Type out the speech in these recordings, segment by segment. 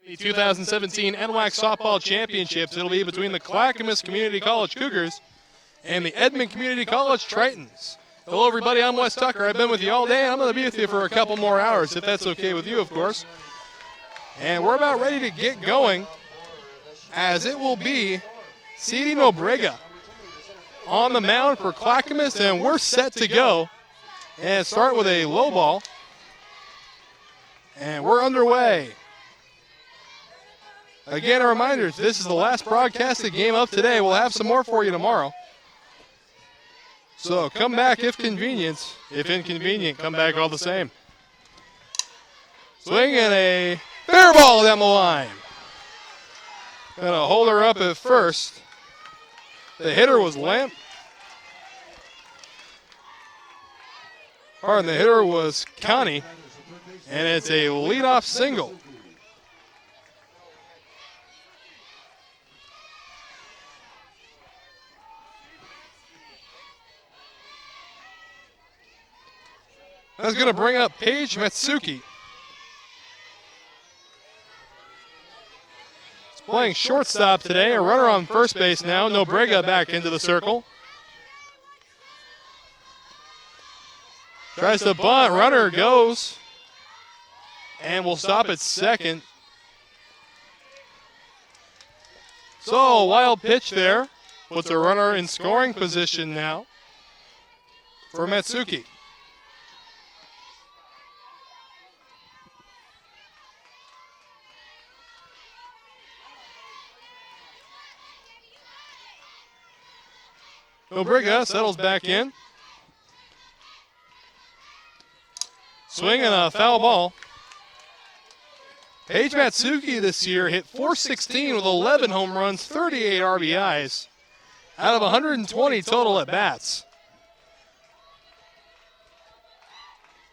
The 2017 NWAC Softball Championships. It'll be between the Clackamas Community College Cougars and the Edmonds Community College Tritons. Hello, everybody. I'm Wes Tucker. I've been with you all day, and I'm going to be with you for a couple more hours, if that's okay with you, of course. And we're about ready to get going, as it will be C.D. Nobrega on the mound for Clackamas, and we're set to go and start with a low ball. And we're underway. Again, a reminder, this is the last broadcasted game of today. We'll have some more for you tomorrow. So come back if convenient. If inconvenient, come back all the same. Swing and a fair ball down the line. Gonna hold her up at first. The hitter was the hitter was Connie, and it's a leadoff single. That's going to bring up Paige Matsuki. He's playing shortstop today. A runner on first base now. Nobrega back into the circle. Tries to bunt. Runner goes. And will stop at second. So, a wild pitch there. Puts a runner in scoring position now for Matsuki. Nobrega settles back in. Swing and a foul ball. Paige Matsuki this year hit .416 with 11 home runs, 38 RBIs, out of 120 total at-bats.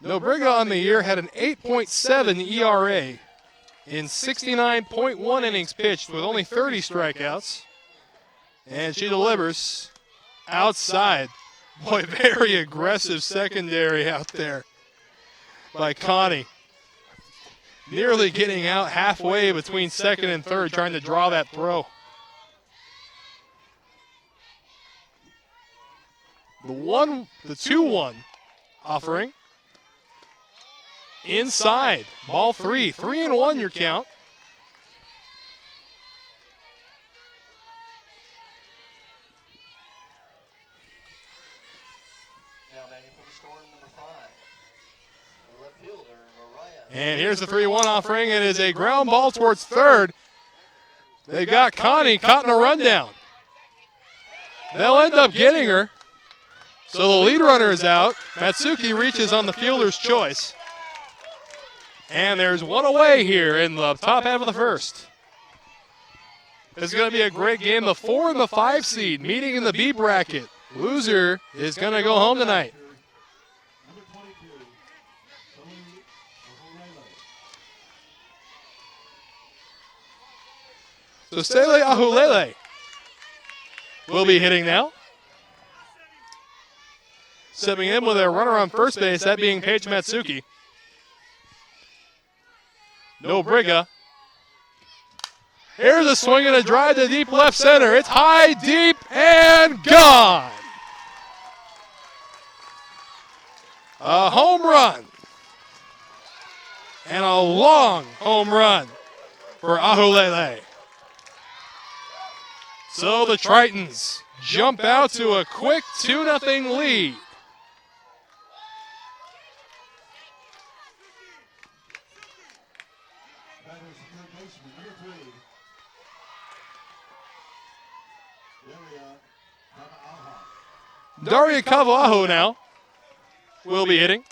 Nobrega on the year had an 8.7 ERA in 69.1 innings pitched with only 30 strikeouts. And she delivers outside. Boy, very aggressive secondary out there by Connie. Nearly getting out halfway between second and third, trying to draw that throw. The 2-1 offering. Inside. Ball 3. 3-1 your count. And here's the 3-1 offering. It is a ground ball towards third. They've got Connie caught in a rundown. They'll end up getting her. So the lead runner is out. Matsuki reaches on the fielder's choice. And there's one away here in the top half of the first. It's going to be a great game. The 4 and the 5 seed meeting in the B bracket. Loser is going to go home tonight. So Sele Ahulele will be hitting now. Stepping in with a runner on first base, that being Paige Matsuki. Nobrega. Here's a swing and a drive to deep left center. It's high, deep, and gone. A home run. And a long home run for Ahulele. So the Tritons jump out to a quick 2-0 lead. Daria Cavajo now will be hitting.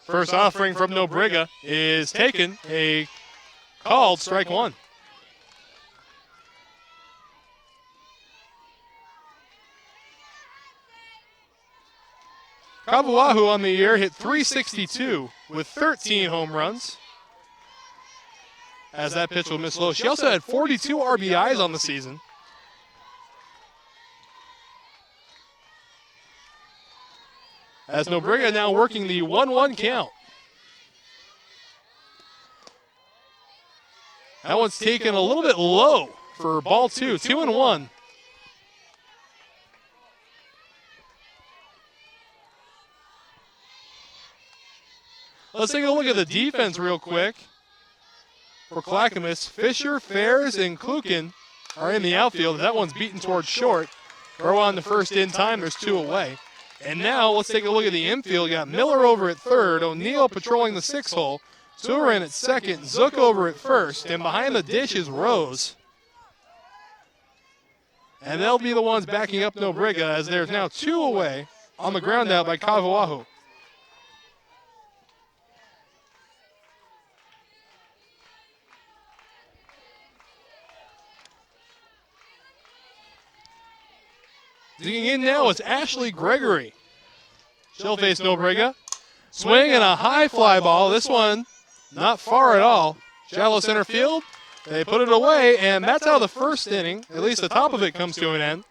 First offering from Nobrega is taken, a called strike one. Cavajo on the year hit .362 with 13 home runs. As that pitch will miss low. She also had 42 RBIs on the season. as Nobrega now working the 1-1 count. That one's taken a little bit low for ball 2, 2-1. Let's take a look at the defense real quick. For Clackamas, Fisher, Fares, and Klukin are in the outfield. That one's beaten towards short. Throw on the first in time, there's 2 away. And now let's take a look at the infield. You got Miller over at third, O'Neill patrolling the 6 hole, Turin at second, Zook over at first, and behind the dish is Rose. And they'll be the ones backing up Nobrega as there's now 2 away on the ground out by Kavuahu. Digging in now is Ashley Gregory. She'll face Nobrega. Swing and a high fly ball. This one not far at all. Shallow center field. They put it away, and that's how the first inning, at least the top of it, comes to an end.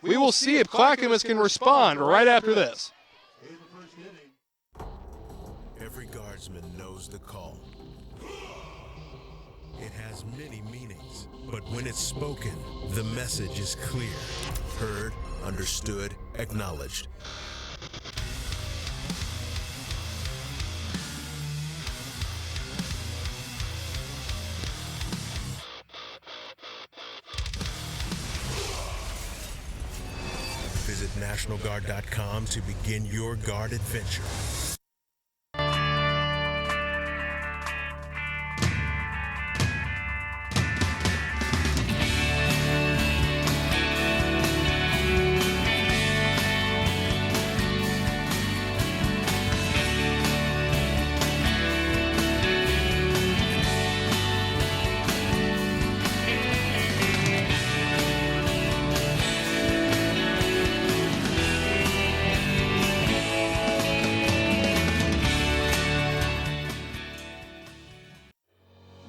We will see if Clackamas can respond right after this. Every guardsman knows the call. It has many meanings, but when it's spoken, the message is clear. Heard, understood, acknowledged. Visit NationalGuard.com to begin your Guard adventure.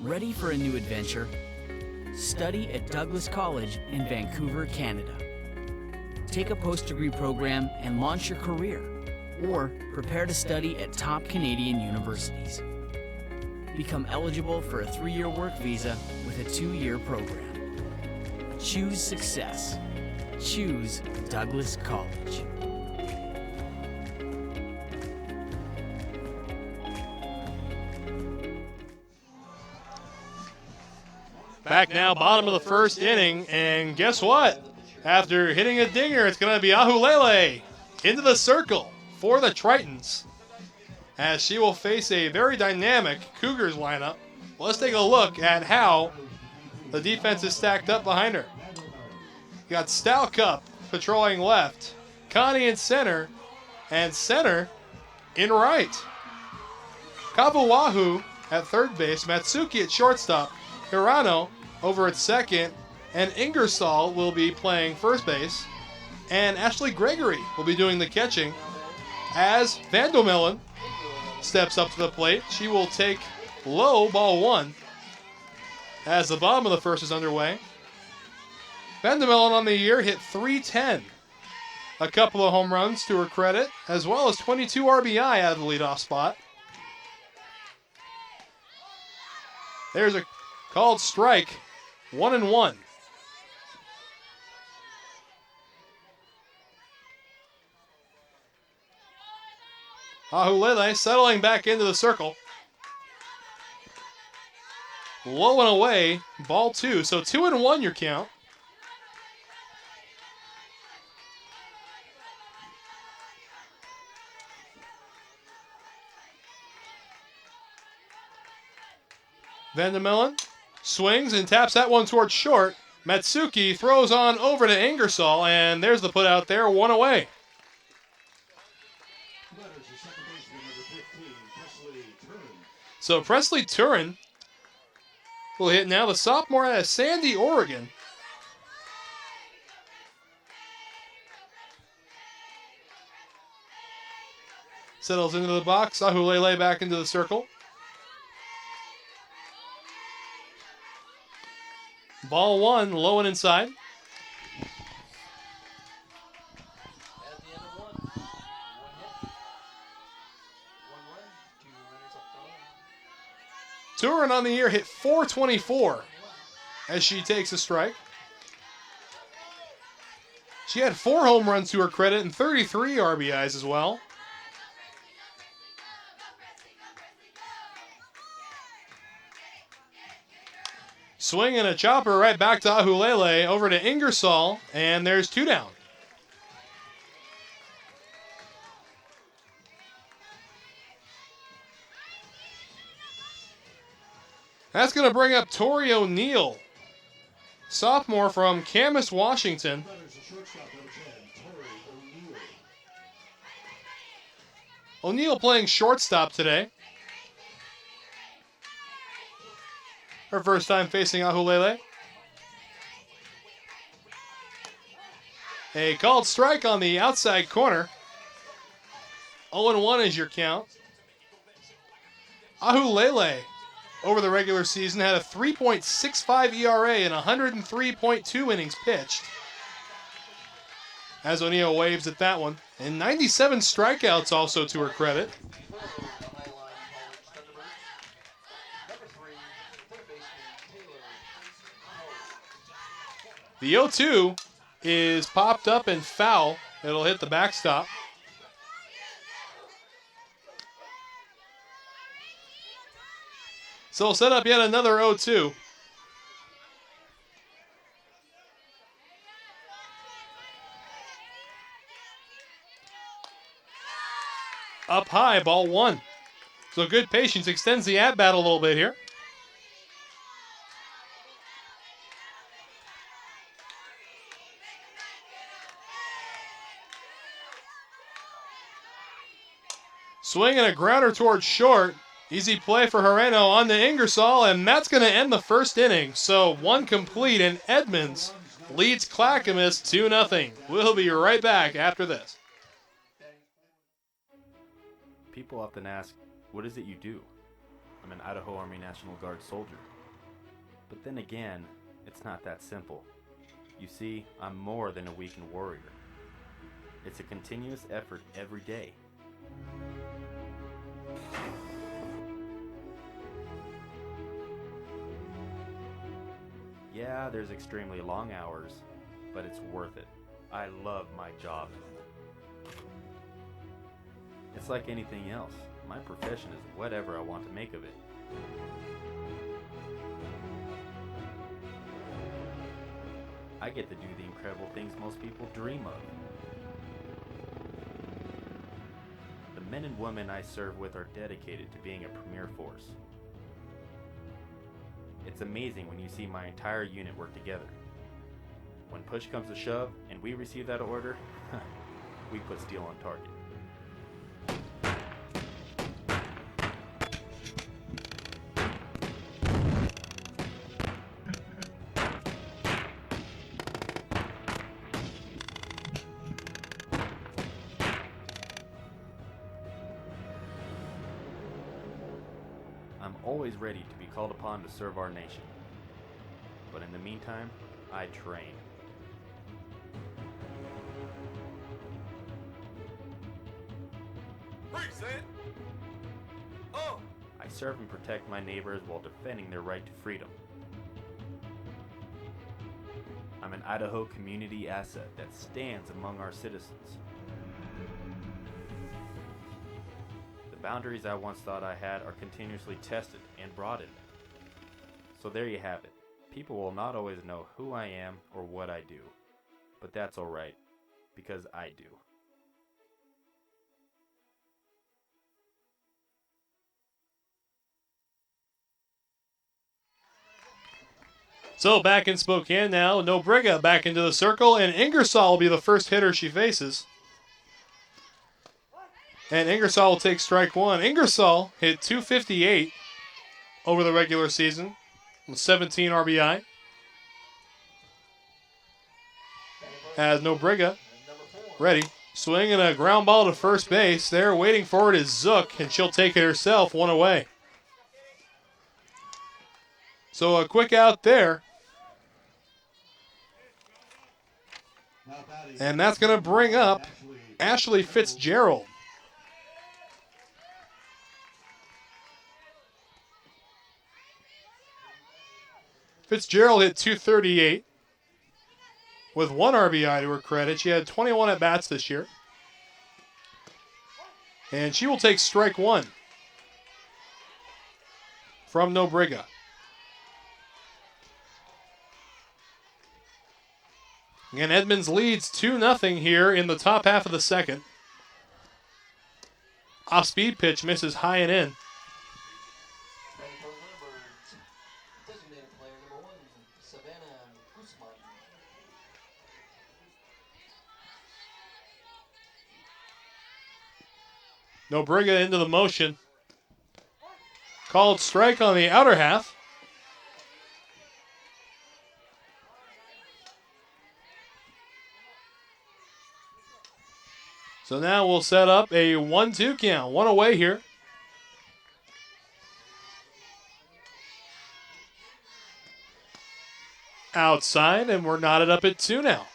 Ready for a new adventure? Study at Douglas College in Vancouver, Canada. Take a post-degree program and launch your career, or prepare to study at top Canadian universities. Become eligible for a 3-year work visa with a 2-year program. Choose success. Choose Douglas College. Back now, bottom of the first inning, and guess what? After hitting a dinger, it's going to be Ahulele into the circle for the Tritons, as she will face a very dynamic Cougars lineup. Let's take a look at how the defense is stacked up behind her. You got Stalcup patrolling left, Connie in center, and center in right. Kavuahu at third base, Matsuki at shortstop, Hirano over at second, and Ingersoll will be playing first base, and Ashley Gregory will be doing the catching as Vandomelen steps up to the plate. She will take low, ball 1, as the bottom of the first is underway. Vandomelen on the year hit .310, a couple of home runs to her credit, as well as 22 RBI out of the leadoff spot. There's a called strike, 1-1. Ahulele settling back into the circle. Low and away, ball 2. So 2-1 your count. Vandomelen swings and taps that one towards short. Matsuki throws on over to Ingersoll, and there's the put out there, 1 away. So Presley Turin will hit now, the sophomore out of Sandy, Oregon. Settles into the box. Ahulele back into the circle. Ball 1, low and inside. Turin on the year hit .424 as she takes a strike. She had 4 home runs to her credit and 33 RBIs as well. Swing and a chopper right back to Ahulele, over to Ingersoll, and there's 2 down. That's going to bring up Tori O'Neill, sophomore from Camas, Washington. O'Neill playing shortstop today. Her first time facing Ahulele. A called strike on the outside corner. 0-1 is your count. Ahulele, over the regular season, had a 3.65 ERA and 103.2 innings pitched. As O'Neill waves at that one. And 97 strikeouts also to her credit. The 0-2 is popped up and foul. It'll hit the backstop. So we'll set up yet another 0-2. Up high, ball 1. So good patience extends the at-bat a little bit here. Swing and a grounder towards short. Easy play for Herreno on the Ingersoll, and that's going to end the first inning. So 1 complete, and Edmonds leads Clackamas 2-0. We'll be right back after this. People often ask, what is it you do? I'm an Idaho Army National Guard soldier. But then again, it's not that simple. You see, I'm more than a weekend warrior. It's a continuous effort every day. Yeah, there's extremely long hours, but it's worth it. I love my job. It's like anything else. My profession is whatever I want to make of it. I get to do the incredible things most people dream of. The men and women I serve with are dedicated to being a premier force. It's amazing when you see my entire unit work together. When push comes to shove and we receive that order, we put steel on target. I'm always ready to be called upon to serve our nation. But in the meantime, I train. I serve and protect my neighbors while defending their right to freedom. I'm an Idaho community asset that stands among our citizens. The boundaries I once thought I had are continuously tested and broadened. So there you have it. People will not always know who I am or what I do. But that's alright, because I do. So back in Spokane now, Nobriga back into the circle, and Ingersoll will be the first hitter she faces. And Ingersoll will take strike 1. Ingersoll hit .258 over the regular season with 17 RBI. As Nobriga ready. Swing and a ground ball to first base. There waiting for it is Zook, and she'll take it herself, 1 away. So a quick out there. And that's going to bring up Ashley Fitzgerald hit .238 with 1 RBI to her credit. She had 21 at-bats this year. And she will take strike 1 from Nobriga. And Edmonds leads 2-0 here in the top half of the second. Off-speed pitch misses high and in. Nobriga into the motion. Called strike on the outer half. So now we'll set up a 1-2 count. One away here. Outside, and we're knotted up at 2 now.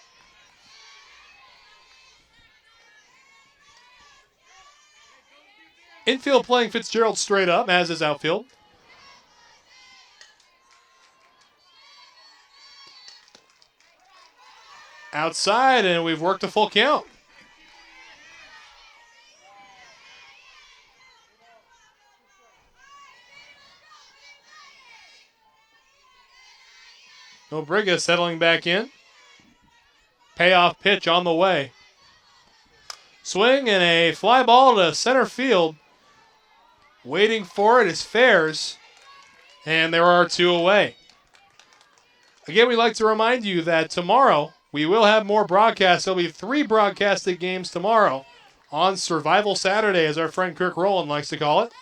Infield playing Fitzgerald straight up, as is outfield. Outside, and we've worked a full count. Nobriga settling back in. Payoff pitch on the way. Swing and a fly ball to center field. Waiting for it is Fairs. And there are 2 away. Again, we'd like to remind you that tomorrow we will have more broadcasts. There'll be 3 broadcasted games tomorrow on Survival Saturday, as our friend Kirk Rowland likes to call it.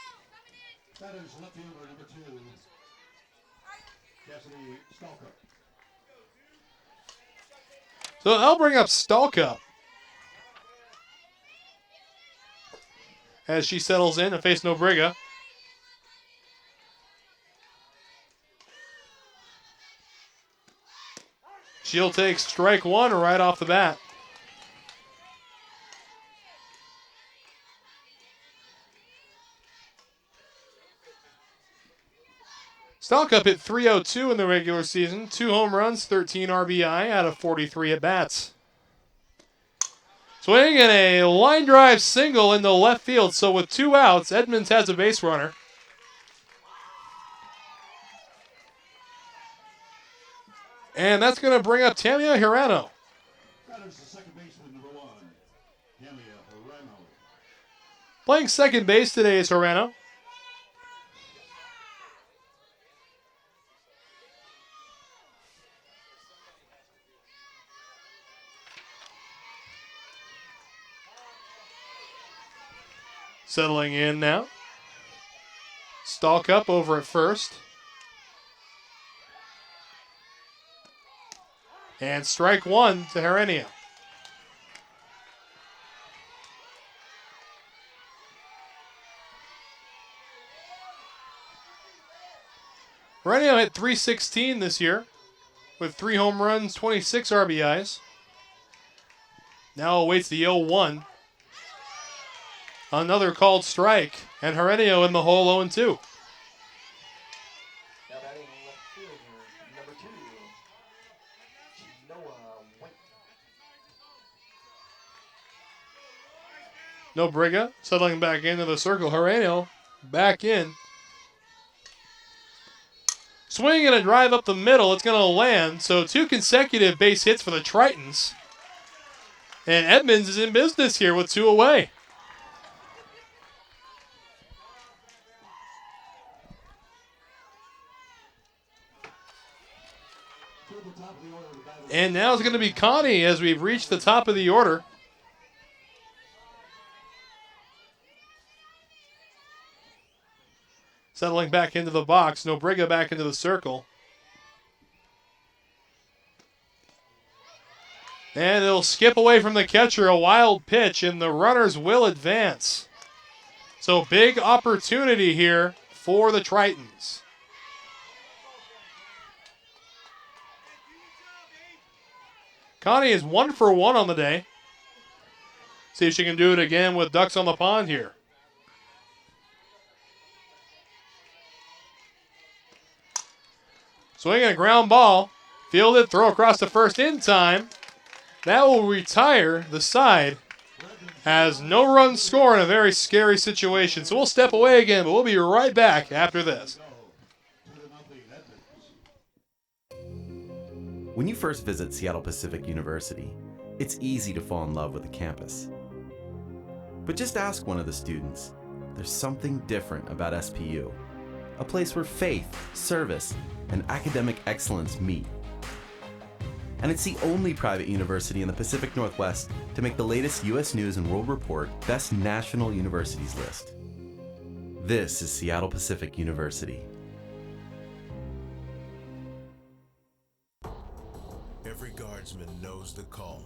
That is left fielder number 2, Cassidy Stalker. So I'll bring up Stalka as she settles in to face Nobriga. She'll take strike 1 right off the bat. Stalkup hit .302 in the regular season. 2 home runs, 13 RBI out of 43 at-bats. Swing and a line drive single into left field. So with 2 outs, Edmonds has a base runner. And that's going to bring up Tamia Hirano. That is the second baseman, number 1, Tamia Hirano. Playing second base today is Hirano. Settling in now. Stalkup over at first. And strike 1 to Herenia. Herenia hit .316 this year with 3 home runs, 26 RBIs. Now awaits the 0-1. Another called strike, and Herenio in the hole 0-2. Now batting left fielder, number 2, Noah White. Nobriga settling back into the circle. Herenio back in. Swing and a drive up the middle. It's going to land. So 2 consecutive base hits for the Tritons. And Edmonds is in business here with 2 away. And now it's going to be Connie as we've reached the top of the order. Settling back into the box. Nobriga back into the circle. And it'll skip away from the catcher. A wild pitch, and the runners will advance. So big opportunity here for the Tritons. Connie is 1 for 1 on the day. See if she can do it again with ducks on the pond here. Swinging a ground ball. Fielded, throw across the first in time. That will retire the side. Has no run score in a very scary situation. So we'll step away again, but we'll be right back after this. When you first visit Seattle Pacific University, it's easy to fall in love with the campus. But just ask one of the students. There's something different about SPU, a place where faith, service, and academic excellence meet. And it's the only private university in the Pacific Northwest to make the latest U.S. News and World Report Best National Universities list. This is Seattle Pacific University. Every guardsman knows the call.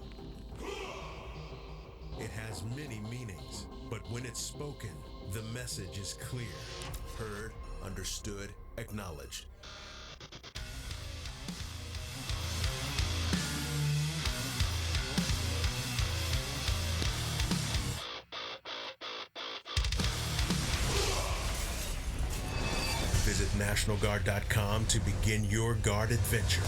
It has many meanings, but when it's spoken, the message is clear. Heard, understood, acknowledged. Visit NationalGuard.com to begin your Guard adventure.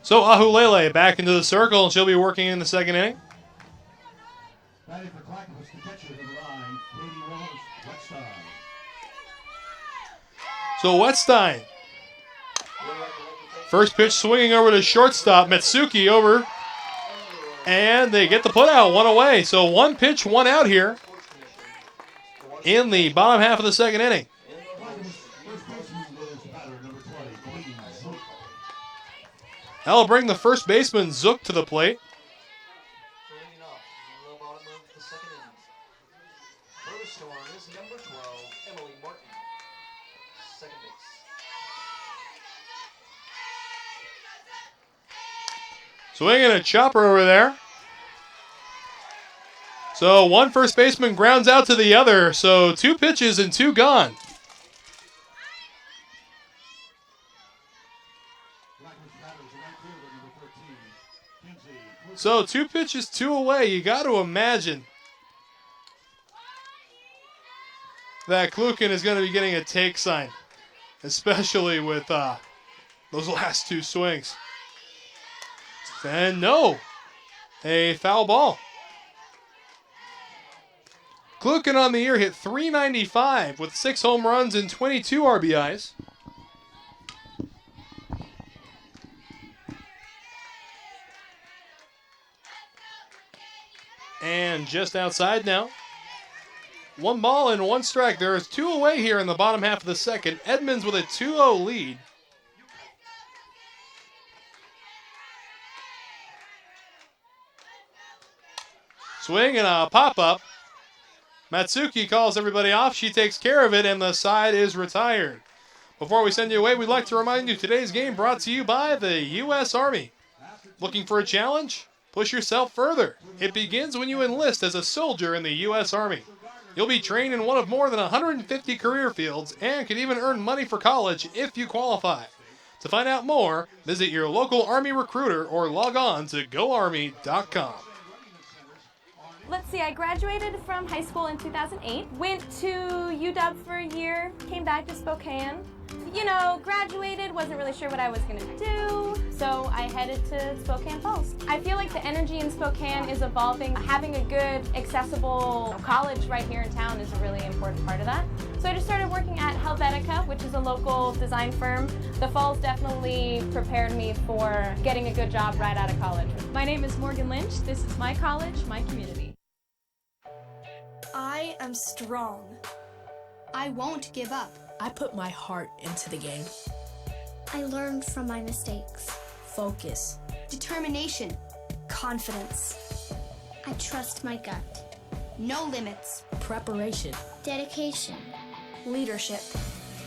So Ahulele back into the circle, and she'll be working in the second inning. Batting for Clackamas, the catcher to the line, Katie Rose, Wetstein. So Wetstein. First pitch swinging over to shortstop. Metsuki over. And they get the put out, one away. So one pitch, one out here in the bottom half of the second inning. First baseman is batter number 20, Queen Zook. That'll bring the first baseman Zook to the plate. Leading off in the bottom of the second innings. For the Storm is number 12, Emily Martin. Second base. Swinging a chopper over there. So one first baseman grounds out to the other. So two pitches and two gone. Clackamas batter is the right fielder number 13, Kinsey. So two pitches, two away. You got to imagine that Klukin is going to be getting a take sign, especially with those last two swings. And no, a foul ball. Klukin on the year hit .395 with 6 home runs and 22 RBIs. And just outside now. 1 ball and 1 strike. There is 2 away here in the bottom half of the second. Edmonds with a 2-0 lead. Swing and a pop-up. Matsuki calls everybody off. She takes care of it, and the side is retired. Before we send you away, we'd like to remind you today's game brought to you by the U.S. Army. Looking for a challenge? Push yourself further. It begins when you enlist as a soldier in the U.S. Army. You'll be trained in one of more than 150 career fields and can even earn money for college if you qualify. To find out more, visit your local Army recruiter or log on to goarmy.com. Let's see, I graduated from high school in 2008, went to UW for a year, came back to Spokane. You know, graduated, wasn't really sure what I was going to do, so I headed to Spokane Falls. I feel like the energy in Spokane is evolving. Having a good, accessible college right here in town is a really important part of that. So I just started working at Helvetica, which is a local design firm. The Falls definitely prepared me for getting a good job right out of college. My name is Morgan Lynch. This is my college, my community. I am strong. I won't give up. I put my heart into the game. I learned from my mistakes. Focus. Determination. Confidence. I trust my gut. No limits. Preparation. Dedication. Leadership.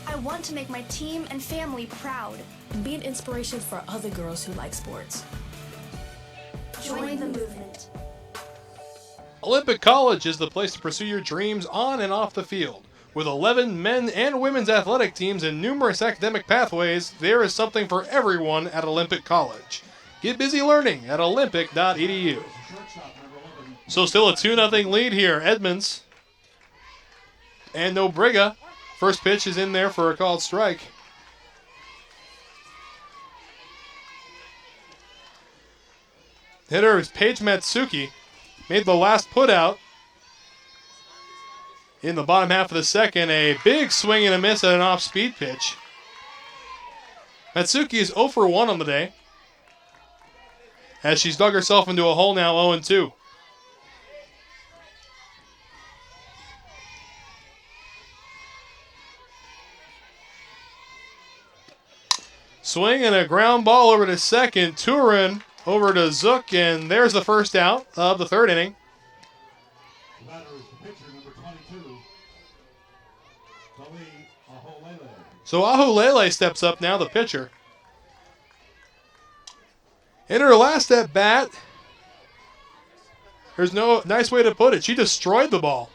I want to make my team and family proud. Be an inspiration for other girls who like sports. Join the movement. Olympic College is the place to pursue your dreams on and off the field. With 11 men and women's athletic teams and numerous academic pathways, there is something for everyone at Olympic College. Get busy learning at olympic.edu. So still a 2-0 lead here. Edmonds and no Briga. First pitch is in there for a called strike. Hitter is Paige Matsuki. Made the last put out in the bottom half of the second. A big swing and a miss at an off-speed pitch. Matsuki is 0 for 1 on the day, as she's dug herself into a hole now, 0-2. Swing and a ground ball over to second. Turin over to Zook, and there's the first out of the third inning. Batter is the pitcher, number 22, Ahulele. So Ahulele steps up now, the pitcher. In her last at bat, there's no nice way to put it. She destroyed the ball.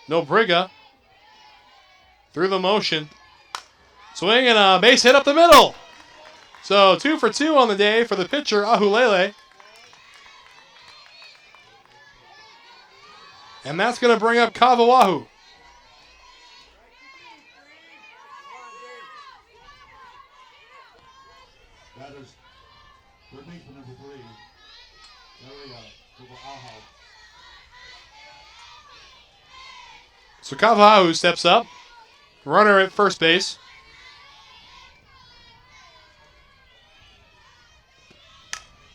No Briga. Through the motion. Swing and a base hit up the middle. So 2 for 2 on the day for the pitcher, Ahulele. And that's going to bring up Kawawahu. Batters, third baseman, number 3, So Kawawahu steps up. Runner at first base.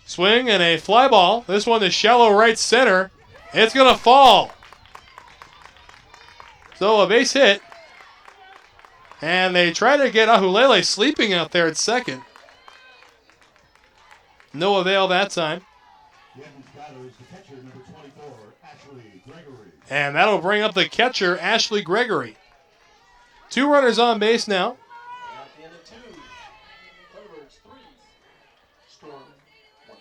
Swing and a fly ball. This one is shallow right center. It's going to fall. So a base hit. And they try to get Ahulele sleeping out there at second. No avail that time. The Edmonds batter is the catcher, number 24, Ashley Gregory. And that'll bring up the catcher, Ashley Gregory. 2 runners on base now. At the end of 2, Thunderbirds 3, Storm 1.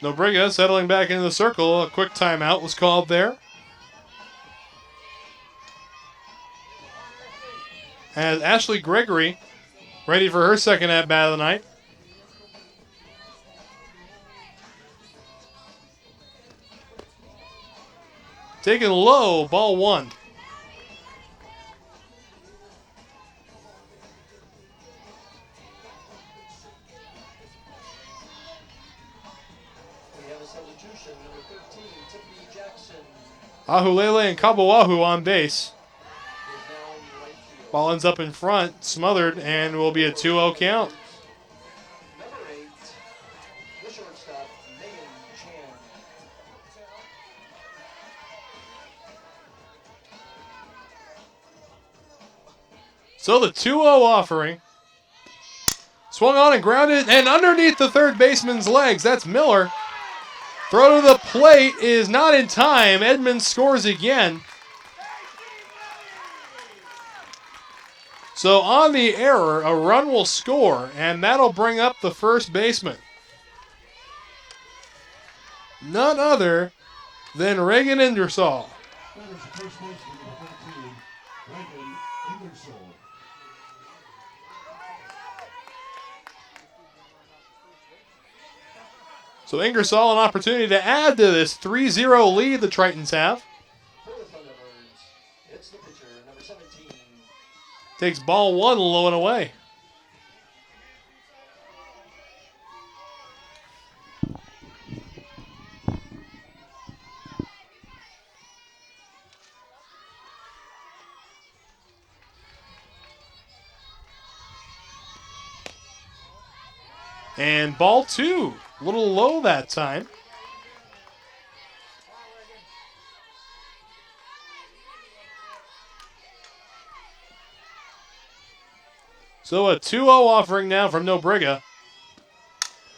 Nobriga settling back into the circle. A quick timeout was called there. As Ashley Gregory ready for her second at-bat of the night. Taken low, ball 1. We have a substitution, number 13, Tiffany Jackson. Ahulele and Kawawahu on base. Is now in right field. Ball ends up in front, smothered, and will be a 2-0 count. Number 8, the shortstop, Megan Chan. So the 2-0 offering. Swung on and grounded, and underneath the third baseman's legs. That's Miller. Throw to the plate is not in time. Edmonds scores again. So on the error, a run will score, and that'll bring up the first baseman. None other than Reagan Ingersoll. That is the first baseman, number 13, Reagan Ingersoll. So Ingersoll an opportunity to add to this 3-0 lead the Tritons have. For the Thunderbirds, it's the pitcher, number 17. Takes ball 1 low and away. And ball 2, a little low that time. So a 2-0 offering now from Nobriga.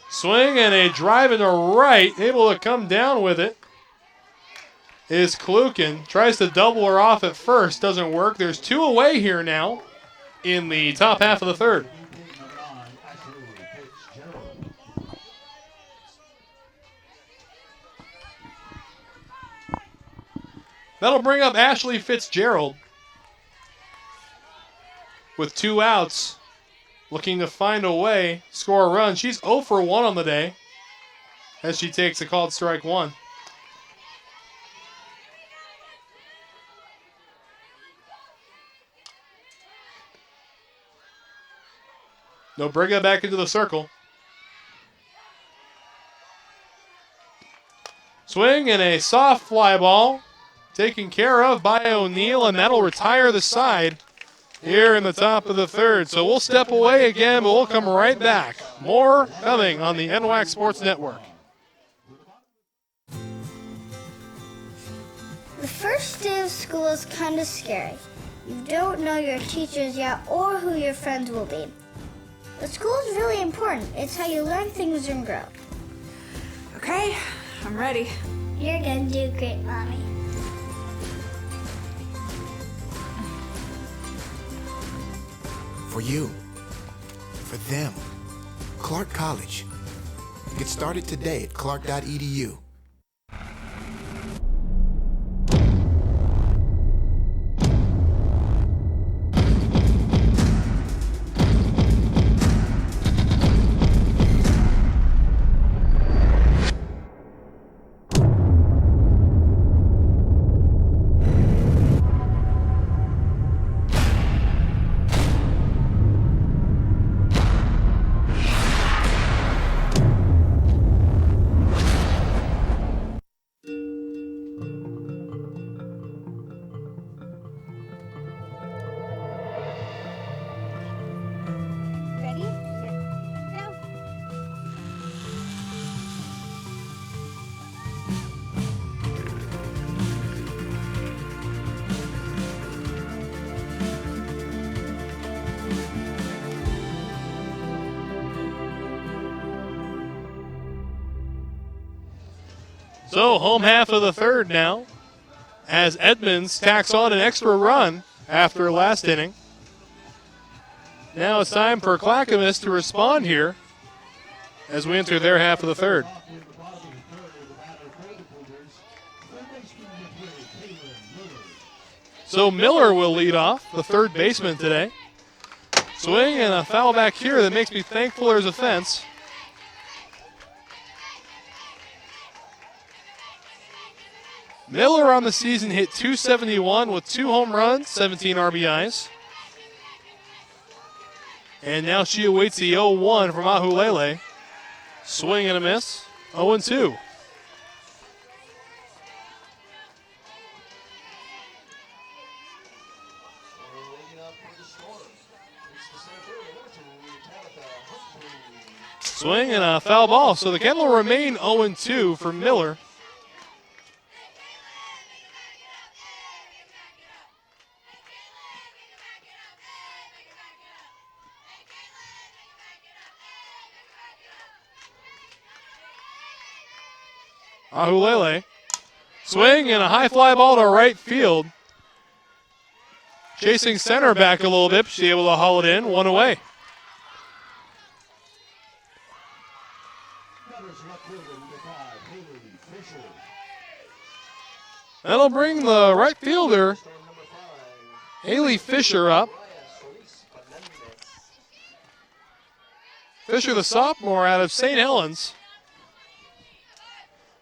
Swing and a drive into right. Able to come down with it is Klukin. Tries to double her off at first. Doesn't work. There's 2 away here now in the top half of the third. That'll bring up Ashley Fitzgerald with 2 outs, looking to find a way, score a run. She's 0 for 1 on the day as she takes a called strike 1. Nobriga back into the circle. Swing and a soft fly ball taken care of by O'Neill, and that'll retire the side here in the top of the third. So we'll step away again, but we'll come right back. More coming on the NWAC Sports Network. The first day of school is kind of scary. You don't know your teachers yet or who your friends will be. But school is really important. It's how you learn things and grow. Okay, I'm ready. You're gonna do great, Mommy. For you, for them, Clark College. Get started today at clark.edu. So home half of the third now as Edmonds tacks on an extra run after last inning. Now it's time for Clackamas to respond here as we enter their half of the third. So Miller will lead off, the third baseman today. Swing and a foul back here that makes me thankful there's a fence. Miller on the season hit .271 with 2 home runs, 17 RBIs. And now she awaits the 0-1 from Ahulele. Swing and a miss, 0-2. Swing and a foul ball. So the count will remain 0-2 for Miller. Ahulele. Swing and a high fly ball to right field. Chasing center back a little bit. She's able to haul it in. 1 away. That'll bring the right fielder, Haley Fisher, up. Fisher, the sophomore out of St. Helens,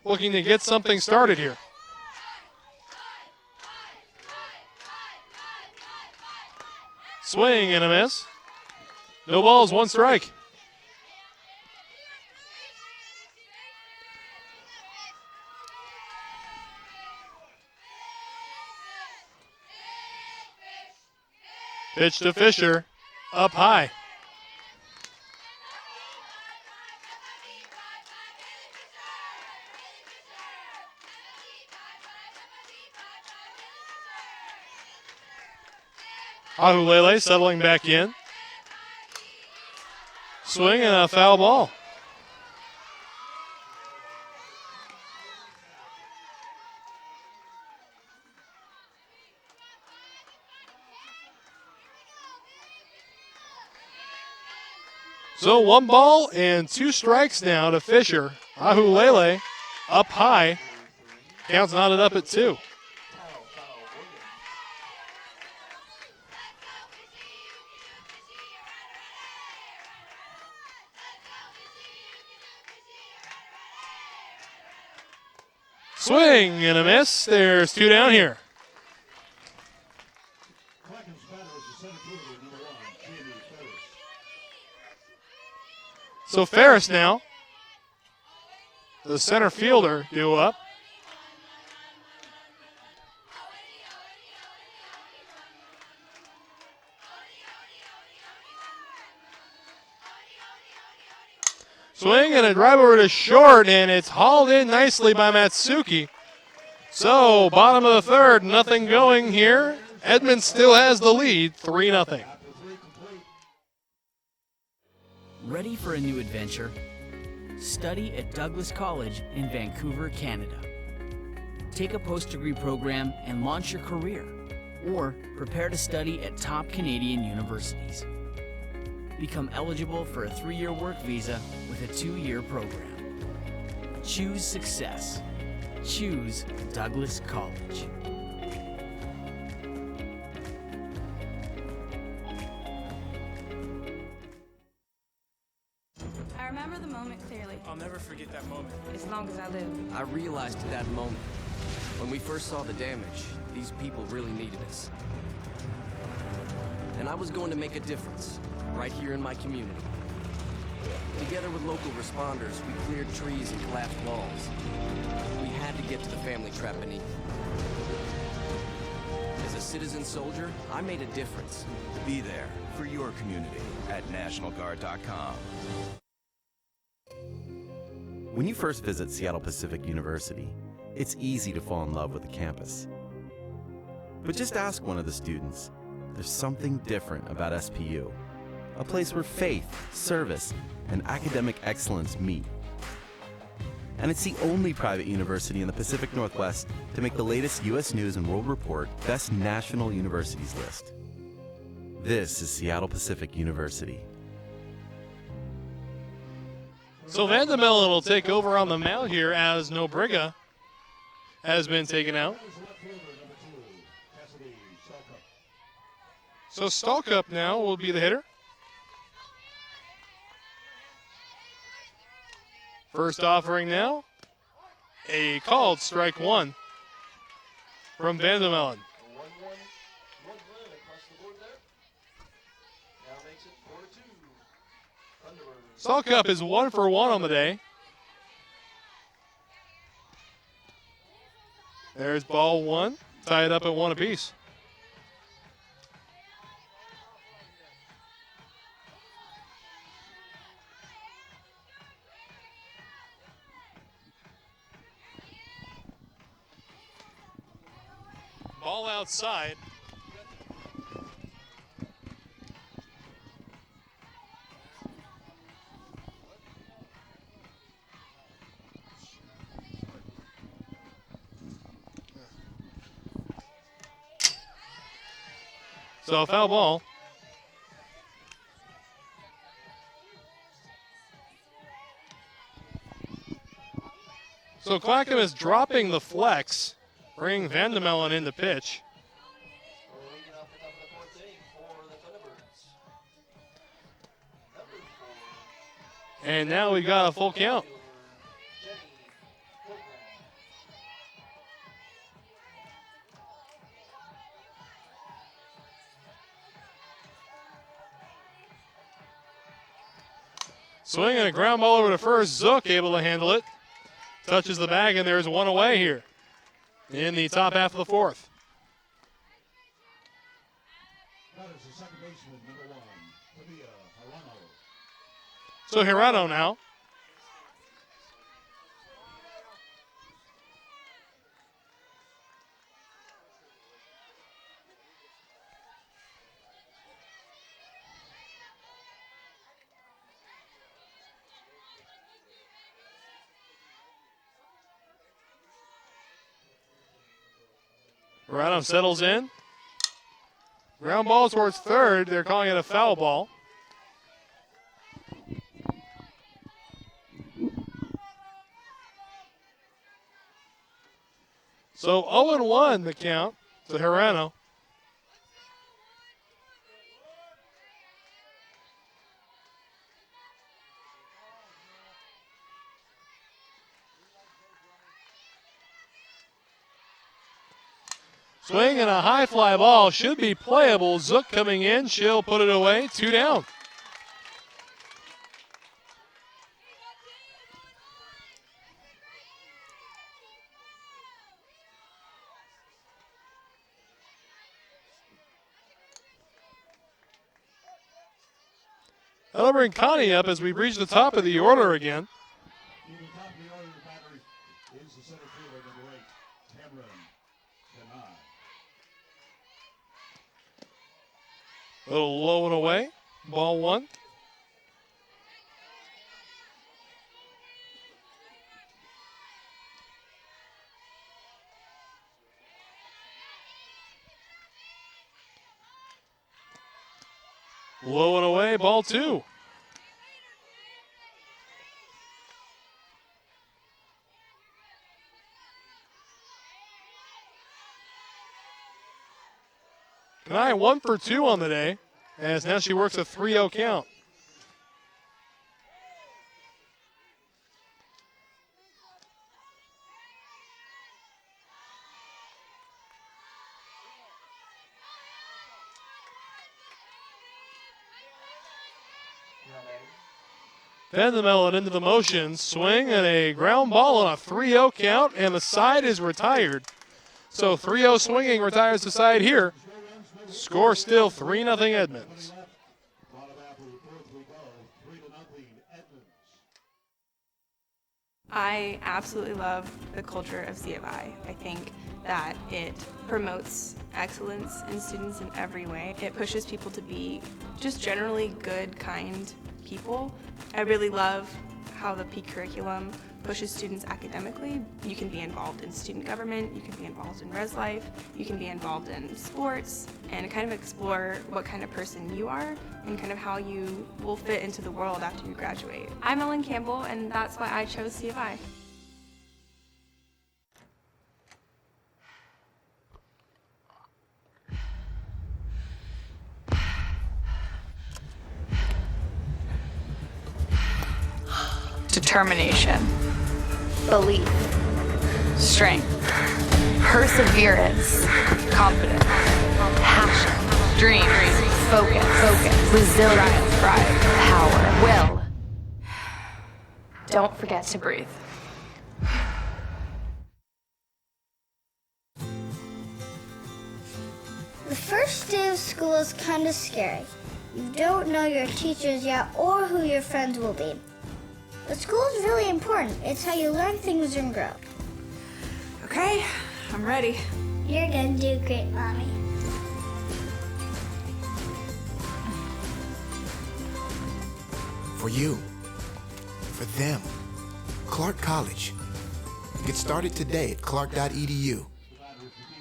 looking to get something started here. Swing and a miss. No balls, 1 strike. Pitch to Fisher, up high. Ahulele settling back in. Swing and a foul ball. So 1 ball and 2 strikes now to Fisher. Ahulele up high. Count's knotted up at 2. Swing and a miss. There's 2 down here. Clackamas batter is the center fielder, number 1, Jamie Ferris. So Ferris now, the center fielder, due up. Swing and a drive over to short, and it's hauled in nicely by Matsuki. So, bottom of the third, nothing going here. Edmonds still has the lead, 3-0. Ready for a new adventure? Study at Douglas College in Vancouver, Canada. Take a post-degree program and launch your career, or prepare to study at top Canadian universities. Become eligible for a 3-year work visa with a 2-year program. Choose success. Choose Douglas College. I remember the moment clearly. I'll never forget that moment. As long as I live. I realized at that moment, when we first saw the damage, these people really needed us. And I was going to make a difference, right here in my community. Together with local responders, we cleared trees and collapsed walls. We had to get to the family trap beneath. As a citizen soldier, I made a difference. Be there for your community at NationalGuard.com. When you first visit Seattle Pacific University, it's easy to fall in love with the campus. But just ask one of the students. There's something different about SPU, a place where faith, service, and academic excellence meet. And it's the only private university in the Pacific Northwest to make the latest U.S. News and World Report Best National Universities list. This is Seattle Pacific University. So Vandemelen will take over on the mound here as Nobriga has been taken out. So Stalkup now will be the hitter. First offering now, a called strike 1 from Vandemelen. Stalkup is 1 for 1 on the day. There's ball 1, tied up at 1 apiece. Ball outside. So a foul ball. So Clackamas dropping the flex, bringing Vandemelen into pitch. And now we got a full count. Swinging a ground ball over to first. Zook able to handle it. Touches the bag, and there's 1 away here in the top half of the 4th. That is the second baseman, number 1, Tabia Hirano. So Hirano now. Verano settles in. Ground ball towards third. They're calling it a foul ball. So 0-1 the count to Verano. Swing and a high fly ball should be playable. Zook coming in. She'll put it away. 2 down. That'll bring Connie up as we reach the top of the order again. In the top of the order, the batter is the center fielder, number 8, Cameron Denai. A little low and away. Ball 1. Low and away. Ball 2. Kanai 1 for 2 on the day, as now she works a 3-0 count. Vandermelon into the motion, swing and a ground ball on a 3-0 count, and the side is retired. So 3-0 swinging retires the side here. Score still 3-0 Edmonds. I absolutely love the culture of C of I. I think that it promotes excellence in students in every way. It pushes people to be just generally good, kind people. I really love how the P curriculum pushes students academically. You can be involved in student government, you can be involved in res life, you can be involved in sports, and kind of explore what kind of person you are and kind of how you will fit into the world after you graduate. I'm Ellen Campbell, and that's why I chose C of I. Determination, belief, strength, perseverance, confidence, passion, dreams, focus, resilience, pride, power, will. Don't forget to breathe. The first day of school is kind of scary. You don't know your teachers yet or who your friends will be. But school is really important. It's how you learn things and grow. Okay, I'm ready. You're gonna do great, Mommy. For you, for them, Clark College. Get started today at clark.edu.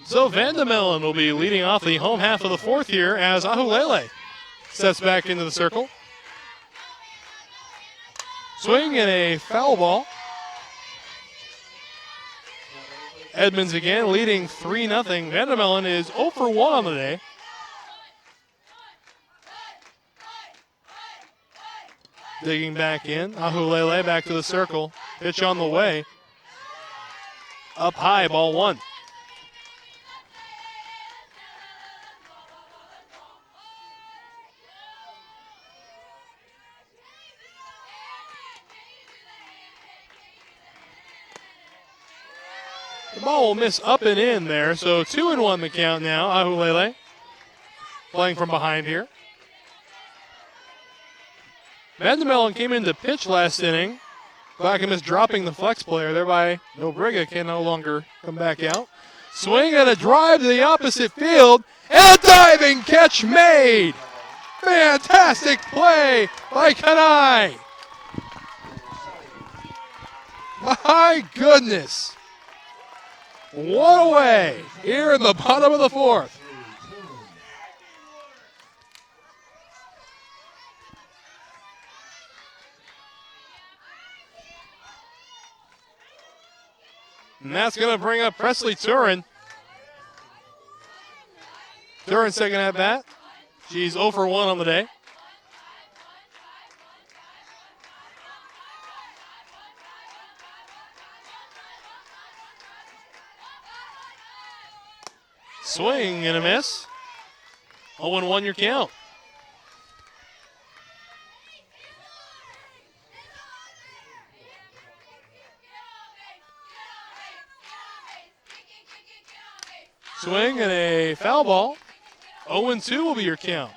So Vandermelon will be leading off the home half of the fourth here as Ahulele steps back into the circle. Swing and a foul ball. Edmonds again leading 3-0. Vandermelon is 0 for 1 on the day. Digging back in. Ahulele back to the circle. Pitch on the way. Up high, ball 1. The ball will miss up and in there, so 2-1 the count now. Ahulele playing from behind here. Vandermelon came in to pitch last inning. Clackamas dropping the flex player, thereby Nobriga can no longer come back out. Swing and a drive to the opposite field, and a diving catch made. Fantastic play by Kanai. My goodness. One away here in the bottom of the fourth. And that's going to bring up Presley Turin. Turin second at bat. She's 0 for 1 on the day. Swing and a miss. 0-1 your count. Swing and a foul ball. 0-2 will be your count.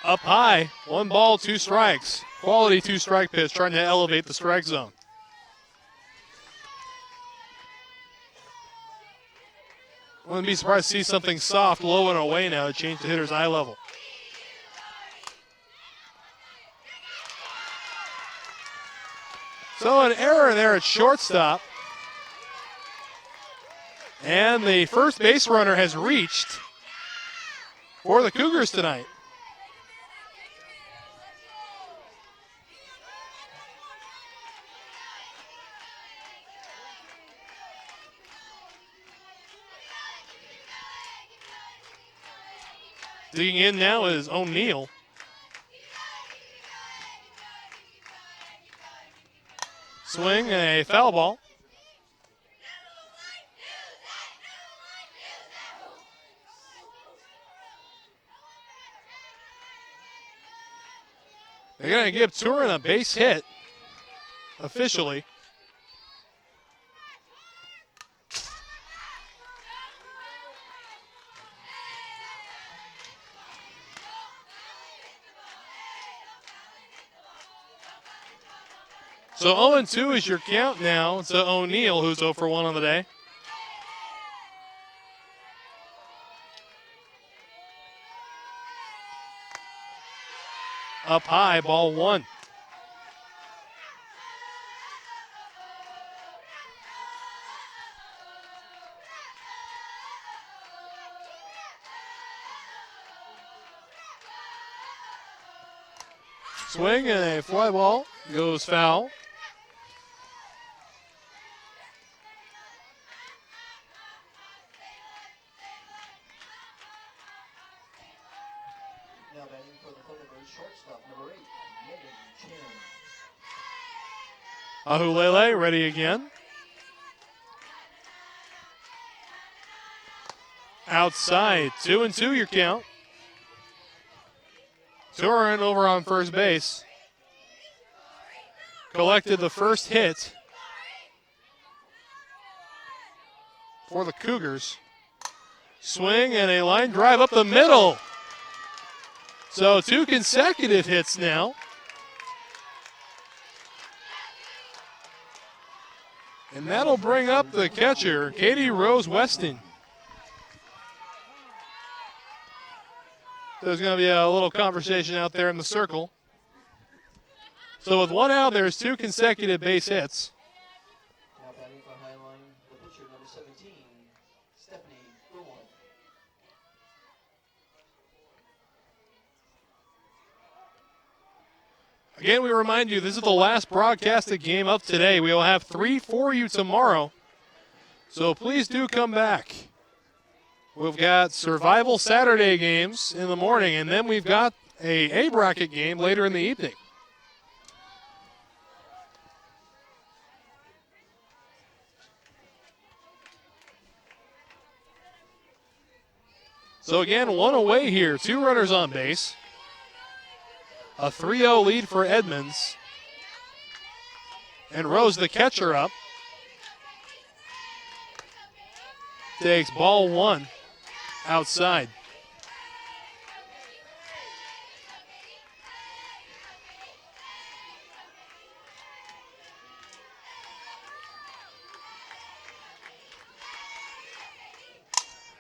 Up high, 1 ball, 2 strikes. Quality 2-strike pitch, trying to elevate the strike zone. Wouldn't be surprised to see something soft, low and away now to change the hitter's eye level. So an error there at shortstop. And the first base runner has reached for the Cougars tonight. Digging in now is O'Neal. Swing and a foul ball. They're going to give Turin a base hit officially. So 0-2 is your count now to O'Neal, who's 0 for 1 on the day. Up high, ball 1. Swing and a fly ball goes foul. Now batting for the Clackamas shortstop, number 8, Megan Chin. Ahulele ready again. Outside, 2-2 your count. Turin over on first base. Collected the first hit for the Cougars. Swing and a line drive up the middle. So 2 consecutive hits now. And that'll bring up the catcher, Katie Rose Weston. There's going to be a little conversation out there in the circle. So with 1 out, there's 2 consecutive base hits. Now batting for Highline, the pitcher, number 17, Stephanie Gilmore. Again, we remind you, this is the last broadcasted game of today. We will have 3 for you tomorrow. So please do come back. We've got Survival Saturday games in the morning, and then we've got a A-bracket game later in the evening. So again, 1 away here, 2 runners on base. A 3-0 lead for Edmonds. And Rose, the catcher, up. Takes ball 1 outside.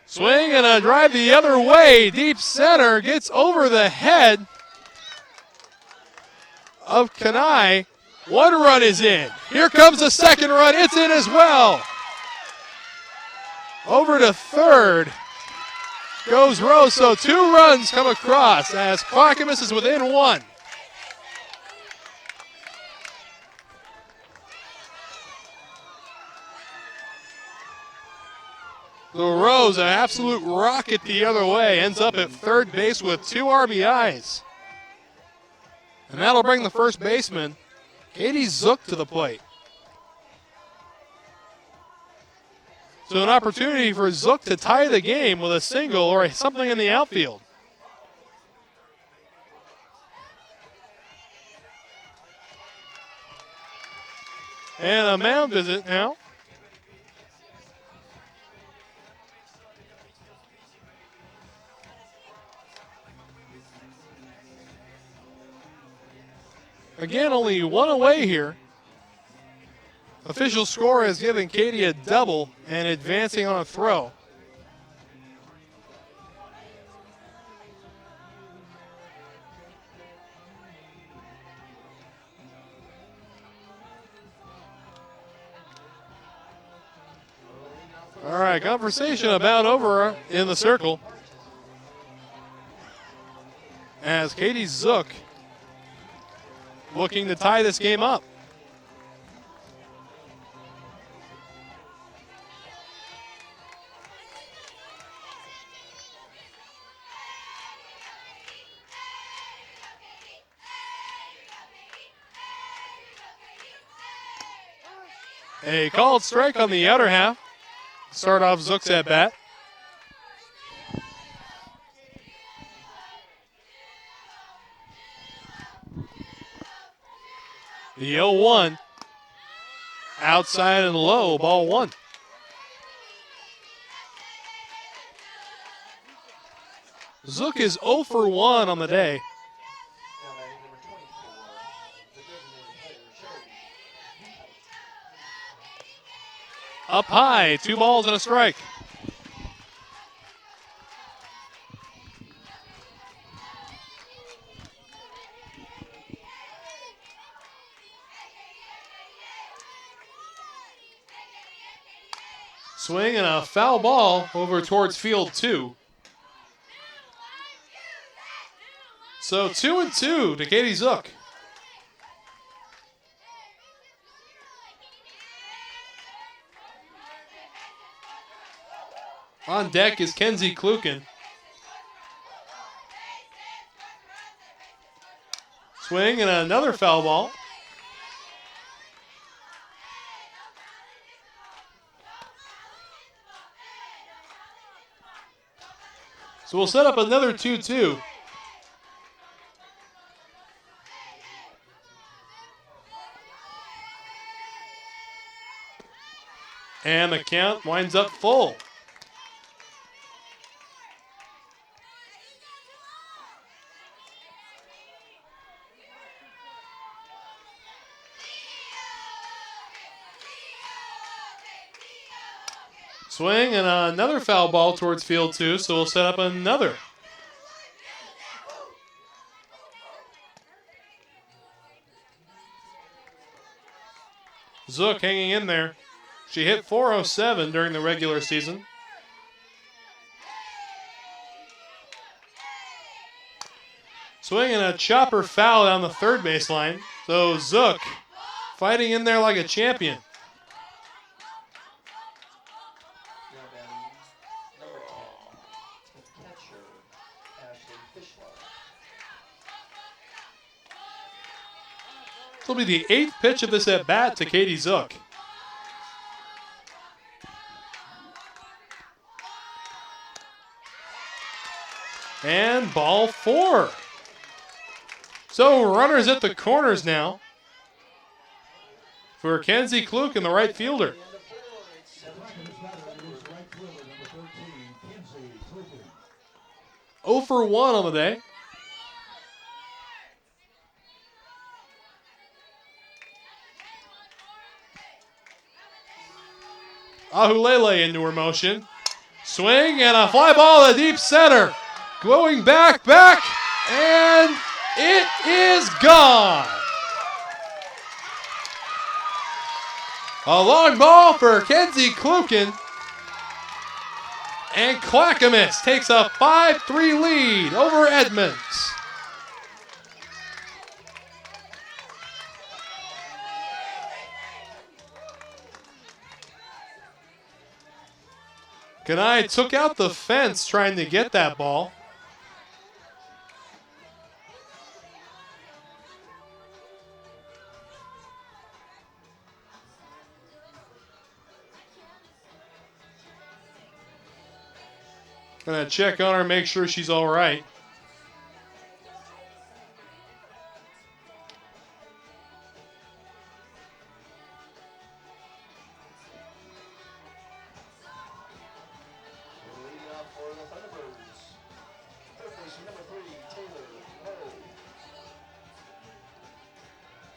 Swing and a drive the other way. Deep center gets over the head of Kanai. One run is in. Here comes the second run. It's in as well. Over to third goes Rose. So 2 runs come across as Clackamas is within 1. The Rose, an absolute rocket the other way, ends up at third base with 2 RBIs. And that'll bring the first baseman, Katie Zook, to the plate. So an opportunity for Zook to tie the game with a single or something in the outfield. And a mound visit now. Again, only 1 away here. Official score has given Katie a double and advancing on a throw. All right, conversation about over in the circle as Katie Zook looking to tie this game up. A called strike on the outer half. Start off Zook's at bat. The 0-1. Outside and low, ball 1. Zook is 0 for 1 on the day. Up high, 2 balls and a strike. Swing and a foul ball over towards field 2. So 2-2 to Katie Zook. On deck is Kenzie Kluken. Swing and another foul ball. So we'll set up another 2-2. And the count winds up full. Swing and another foul ball towards field 2, so we'll set up another. Zook hanging in there. She hit .407 during the regular season. Swing and a chopper foul down the third baseline. So Zook fighting in there like a champion. This will be the 8th pitch of this at-bat to Katie Zook. And ball 4. So runners at the corners now for Kenzie Kluken, the right fielder. Oh for 1 on the day. Ahulele into her motion. Swing and a fly ball to deep center. Going back, and it is gone. A long ball for Kenzie Klukin. And Clackamas takes a 5-3 lead over Edmonds. Kanai took out the fence trying to get that ball. Gonna check on her, make sure she's all right.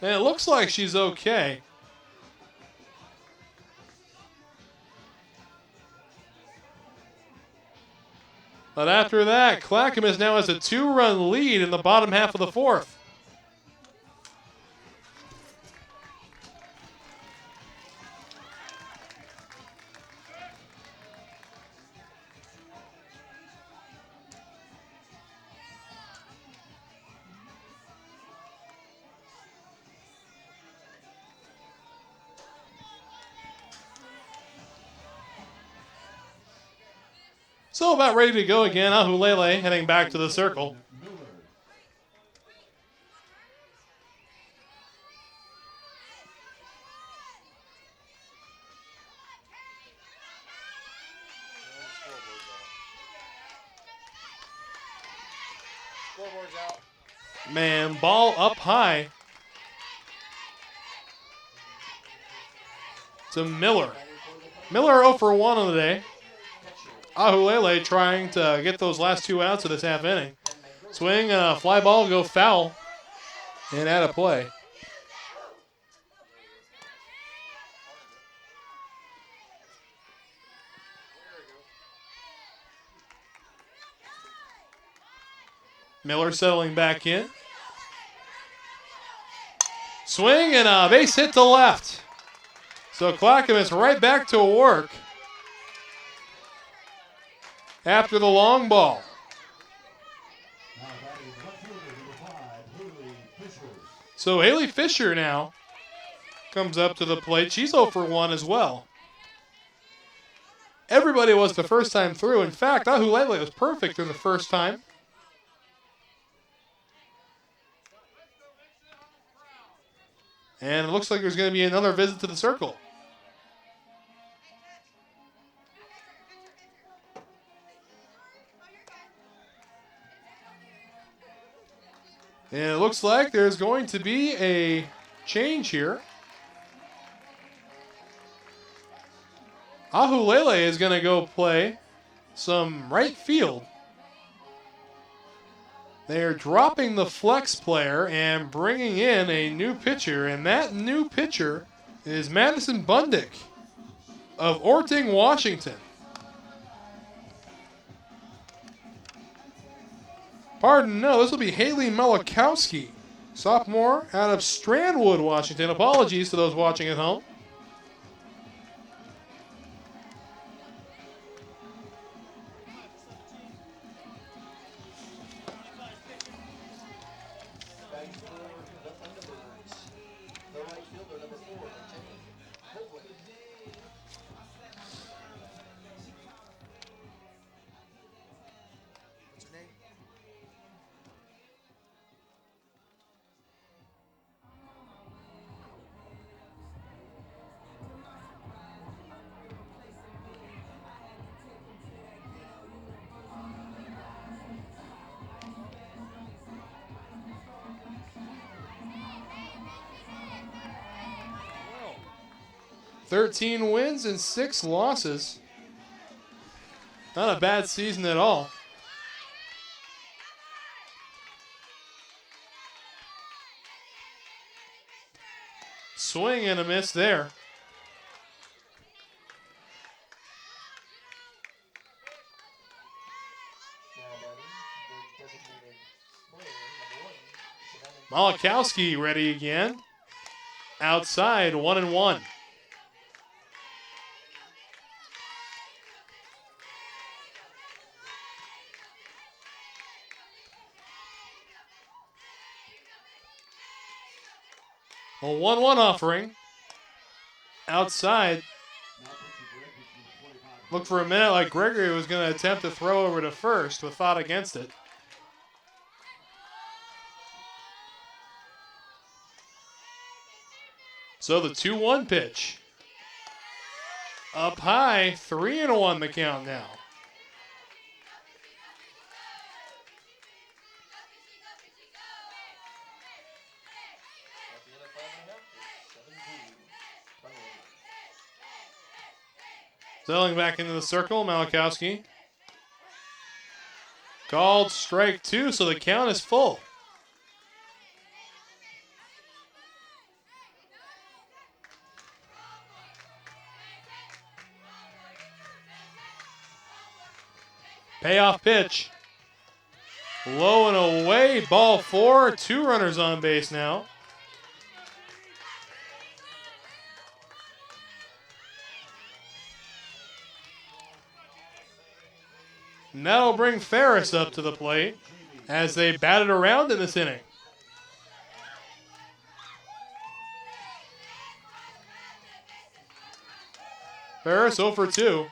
And it looks like she's okay. But after that, Clackamas now has a 2-run lead in the bottom half of the fourth. So about ready to go again. Ahulele heading back to the circle. Man, ball up high to Miller. Miller 0 for 1 on the day. Ahulele trying to get those last 2 outs of this half inning. Swing and a fly ball go foul and out of play. Miller settling back in. Swing and a base hit to left. So Clackamas right back to work after the long ball. So Haley Fisher now comes up to the plate. She's 0 for 1 as well. Everybody was the first time through. In fact, Ahulele was perfect in the first time. And it looks like there's going to be another visit to the circle. And it looks like there's going to be a change here. Ahulele is going to go play some right field. They're dropping the flex player and bringing in a new pitcher, and that new pitcher is Madison Bundick of Orting, Washington. Pardon, no, this will be Haley Melikowski, sophomore out of Strandwood, Washington. Apologies to those watching at home. Wow. 13 wins and 6 losses. Not a bad season at all. Swing and a miss there. Malakowski ready again. Outside, 1-1. A 1-1 offering. Outside. Looked for a minute like Gregory was going to attempt to throw over to first with thought against it. So the 2-1 pitch. Up high, 3-1 the count now. Selling back into the circle, Malakowski. Called strike 2, so the count is full. Payoff pitch. Low and away, ball 4. 2 runners on base now. And that'll bring Ferris up to the plate as they batted around in this inning. Ferris 0 for 2.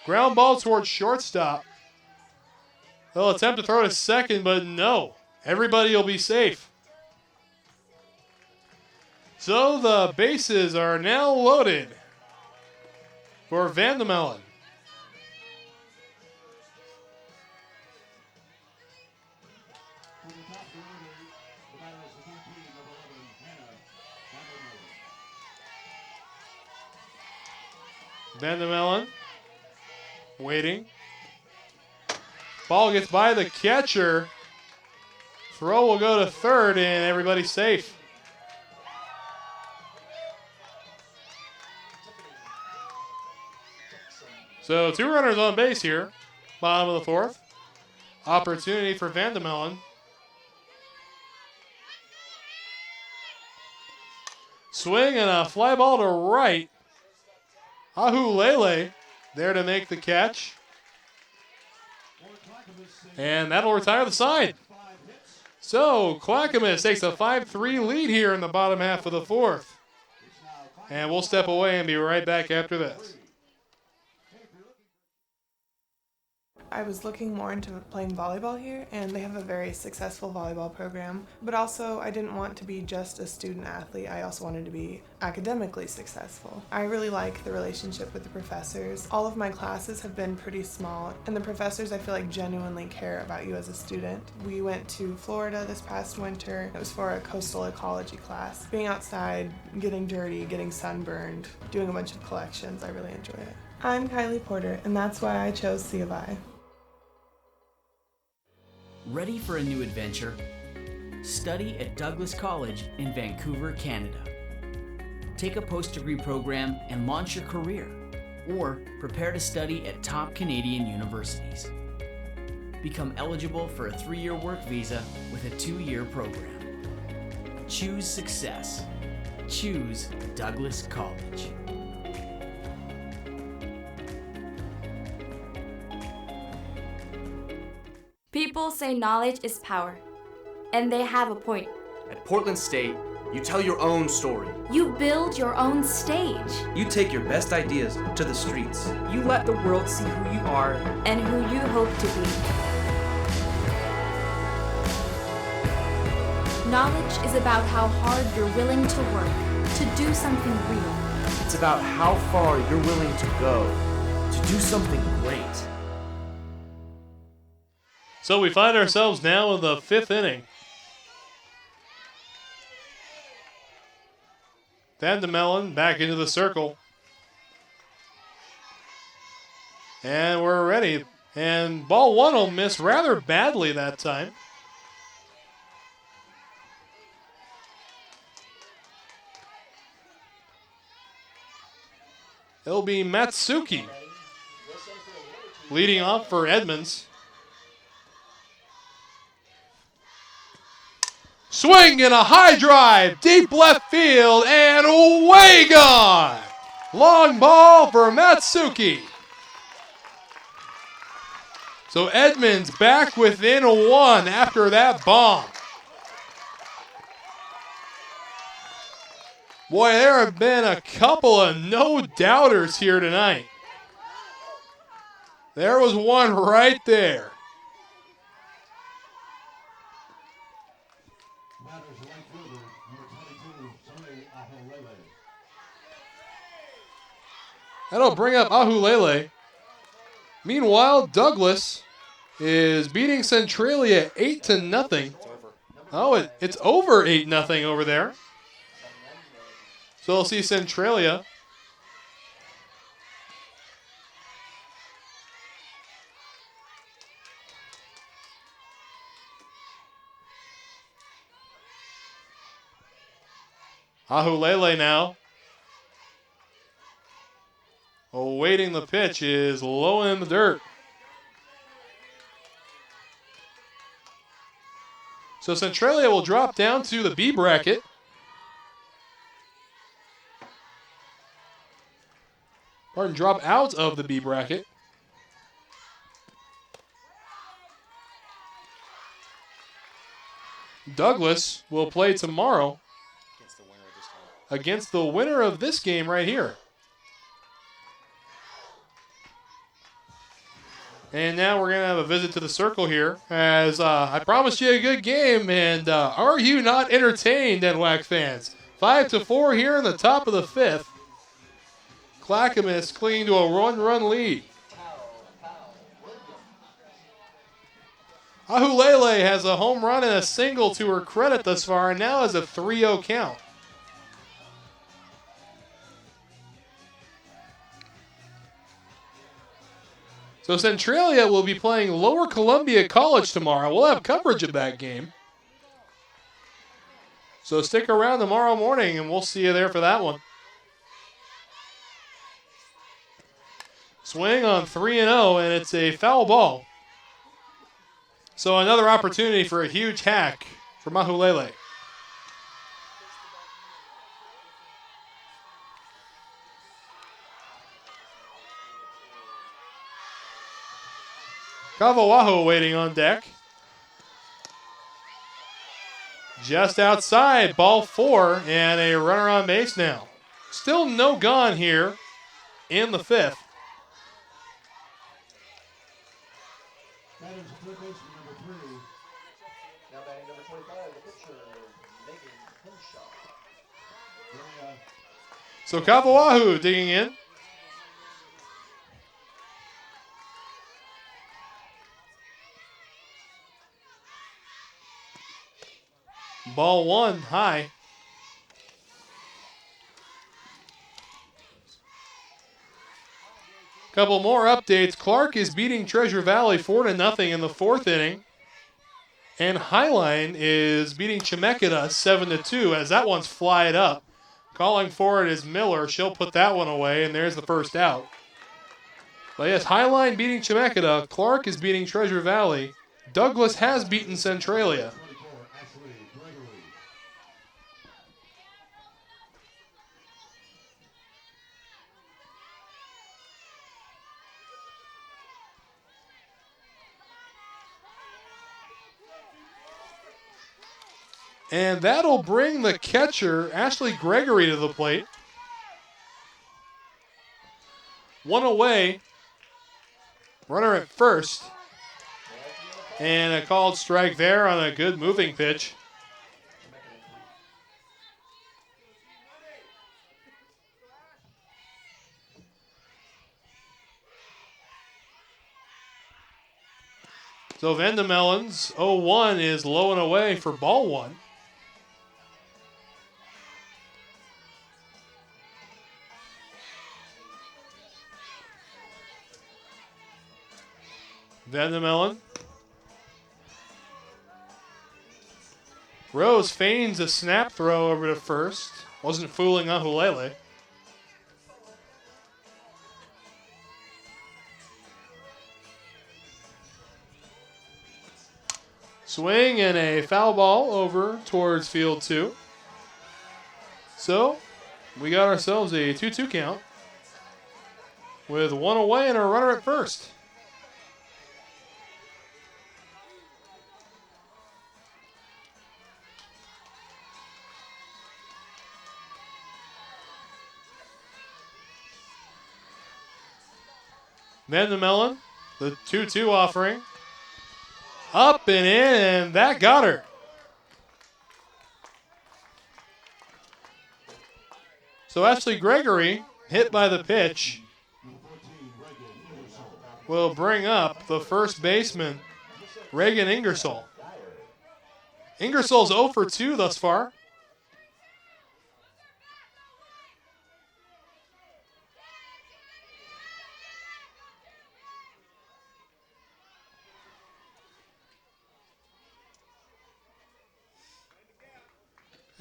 Ground ball towards shortstop. They'll attempt to throw to second, but no. Everybody will be safe. So the bases are now loaded for Vandemelen. Vandemelen waiting. Ball gets by the catcher. Throw will go to third, and everybody's safe. So 2 runners on base here. Bottom of the 4th. Opportunity for Vandemelen. Swing and a fly ball to right. Ahulele there to make the catch. And that'll retire the side. So Clackamas takes a 5-3 lead here in the bottom half of the 4th. And we'll step away and be right back after this. I was looking more into playing volleyball here, and they have a very successful volleyball program. But also, I didn't want to be just a student athlete. I also wanted to be academically successful. I really like the relationship with the professors. All of my classes have been pretty small, and the professors I feel like genuinely care about you as a student. We went to Florida this past winter. It was for a coastal ecology class. Being outside, getting dirty, getting sunburned, doing a bunch of collections, I really enjoy it. I'm Kylie Porter, and that's why I chose C of I. Ready for a new adventure? Study at Douglas College in Vancouver, Canada. Take a post-degree program and launch your career, or prepare to study at top Canadian universities. Become eligible for a 3-year work visa with a 2-year program. Choose success. Choose Douglas College. People say knowledge is power, and they have a point. At Portland State, you tell your own story. You build your own stage. You take your best ideas to the streets. You let the world see who you are and who you hope to be. Knowledge is about how hard you're willing to work to do something real. It's about how far you're willing to go to do something great. So we find ourselves now in the 5th inning. Vandemelen back into the circle. And we're ready. And ball 1 will miss rather badly that time. It'll be Matsuki leading off for Edmonds. Swing and a high drive, deep left field, and way gone. Long ball for Matsuki. So Edmonds back within 1 after that bomb. Boy, there have been a couple of no-doubters here tonight. There was one right there. That'll bring up Ahulele. Meanwhile, Douglas is beating Centralia 8-0. Oh, it's over 8-0 over there. So we'll see Centralia. Ahulele now. Awaiting the pitch is low in the dirt. So Centralia will drop down to the B bracket. Pardon, drop out of the B bracket. Douglas will play tomorrow against the winner of this game right here. And now we're going to have a visit to the circle here, as I promised you a good game, and are you not entertained, NWAC fans? 5-4 here in the top of the 5th. Clackamas clinging to a 1-run lead. Ahulele has a home run and a single to her credit thus far, and now has a 3-0 count. So Centralia will be playing Lower Columbia College tomorrow. We'll have coverage of that game. So stick around tomorrow morning and we'll see you there for that one. Swing on 3-0 and it's a foul ball. So another opportunity for a huge hack for Ahulele. Kavawaho waiting on deck. Just outside, ball 4, and a runner on base now. Still no gone here in the 5th. Now batting number 25, the pitcher, Megan Henshaw. So Kavawaho digging in. Ball 1 high. Couple more updates. Clark is beating Treasure Valley 4-0 in the 4th inning. And Highline is beating Chemeketa 7-2 as that one's flied up. Calling for it is Miller. She'll put that one away, and there's the first out. But yes, Highline beating Chemeketa. Clark is beating Treasure Valley. Douglas has beaten Centralia. And that'll bring the catcher, Ashley Gregory, to the plate. One away. Runner at first. And a called strike there on a good moving pitch. So Vandemelon's 0-1 is low and away for ball 1. Vandemelon. Rose feigns a snap throw over to first. Wasn't fooling Ahulele. Swing and a foul ball over towards field 2. So we got ourselves a 2-2 count with one away and a runner at first. Melon, the 2-2 offering. Up and in, and that got her. So Ashley Gregory, hit by the pitch, will bring up the first baseman, Reagan Ingersoll. Ingersoll's 0 for 2 thus far.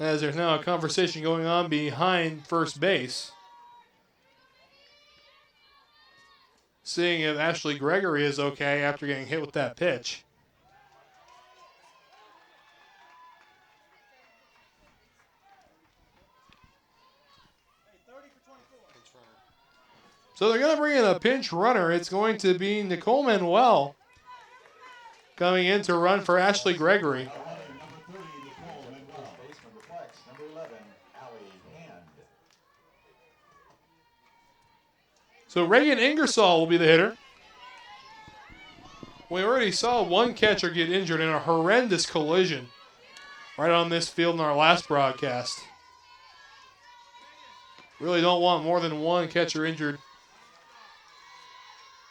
As there's now a conversation going on behind first base, seeing if Ashley Gregory is okay after getting hit with that pitch. So they're going to bring in a pinch runner. It's going to be Nicole Manuel coming in to run for Ashley Gregory. So Reagan Ingersoll will be the hitter. We already saw one catcher get injured in a horrendous collision right on this field in our last broadcast. Really don't want more than one catcher injured.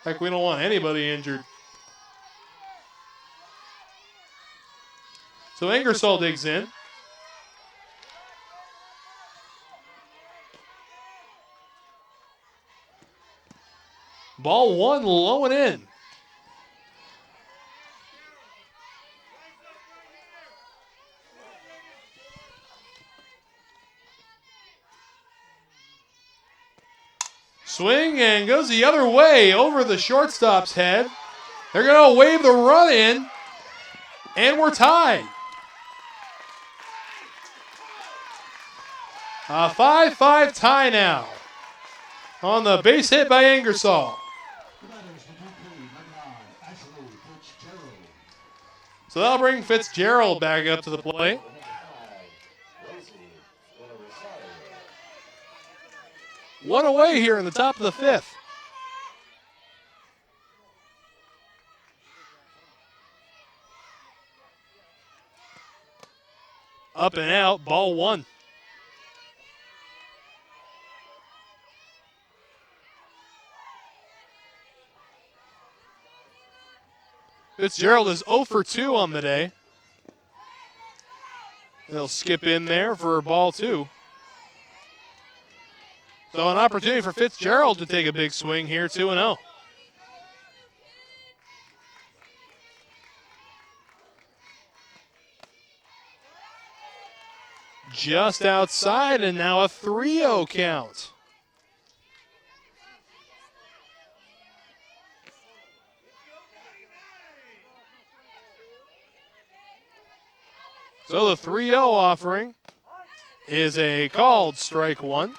Heck, we don't want anybody injured. So Ingersoll digs in. Ball 1 low and in. Swing and goes the other way over the shortstop's head. They're going to wave the run in, and we're tied. A 5-5 tie now on the base hit by Ingersoll. So that'll bring Fitzgerald back up to the plate. One away here in the top of the 5th. Up and out, ball 1. Fitzgerald is 0 for 2 on the day. They'll skip in there for ball 2. So an opportunity for Fitzgerald to take a big swing here, 2-0. Just outside, and now a 3-0 count. So the 3-0 offering is a called strike 1.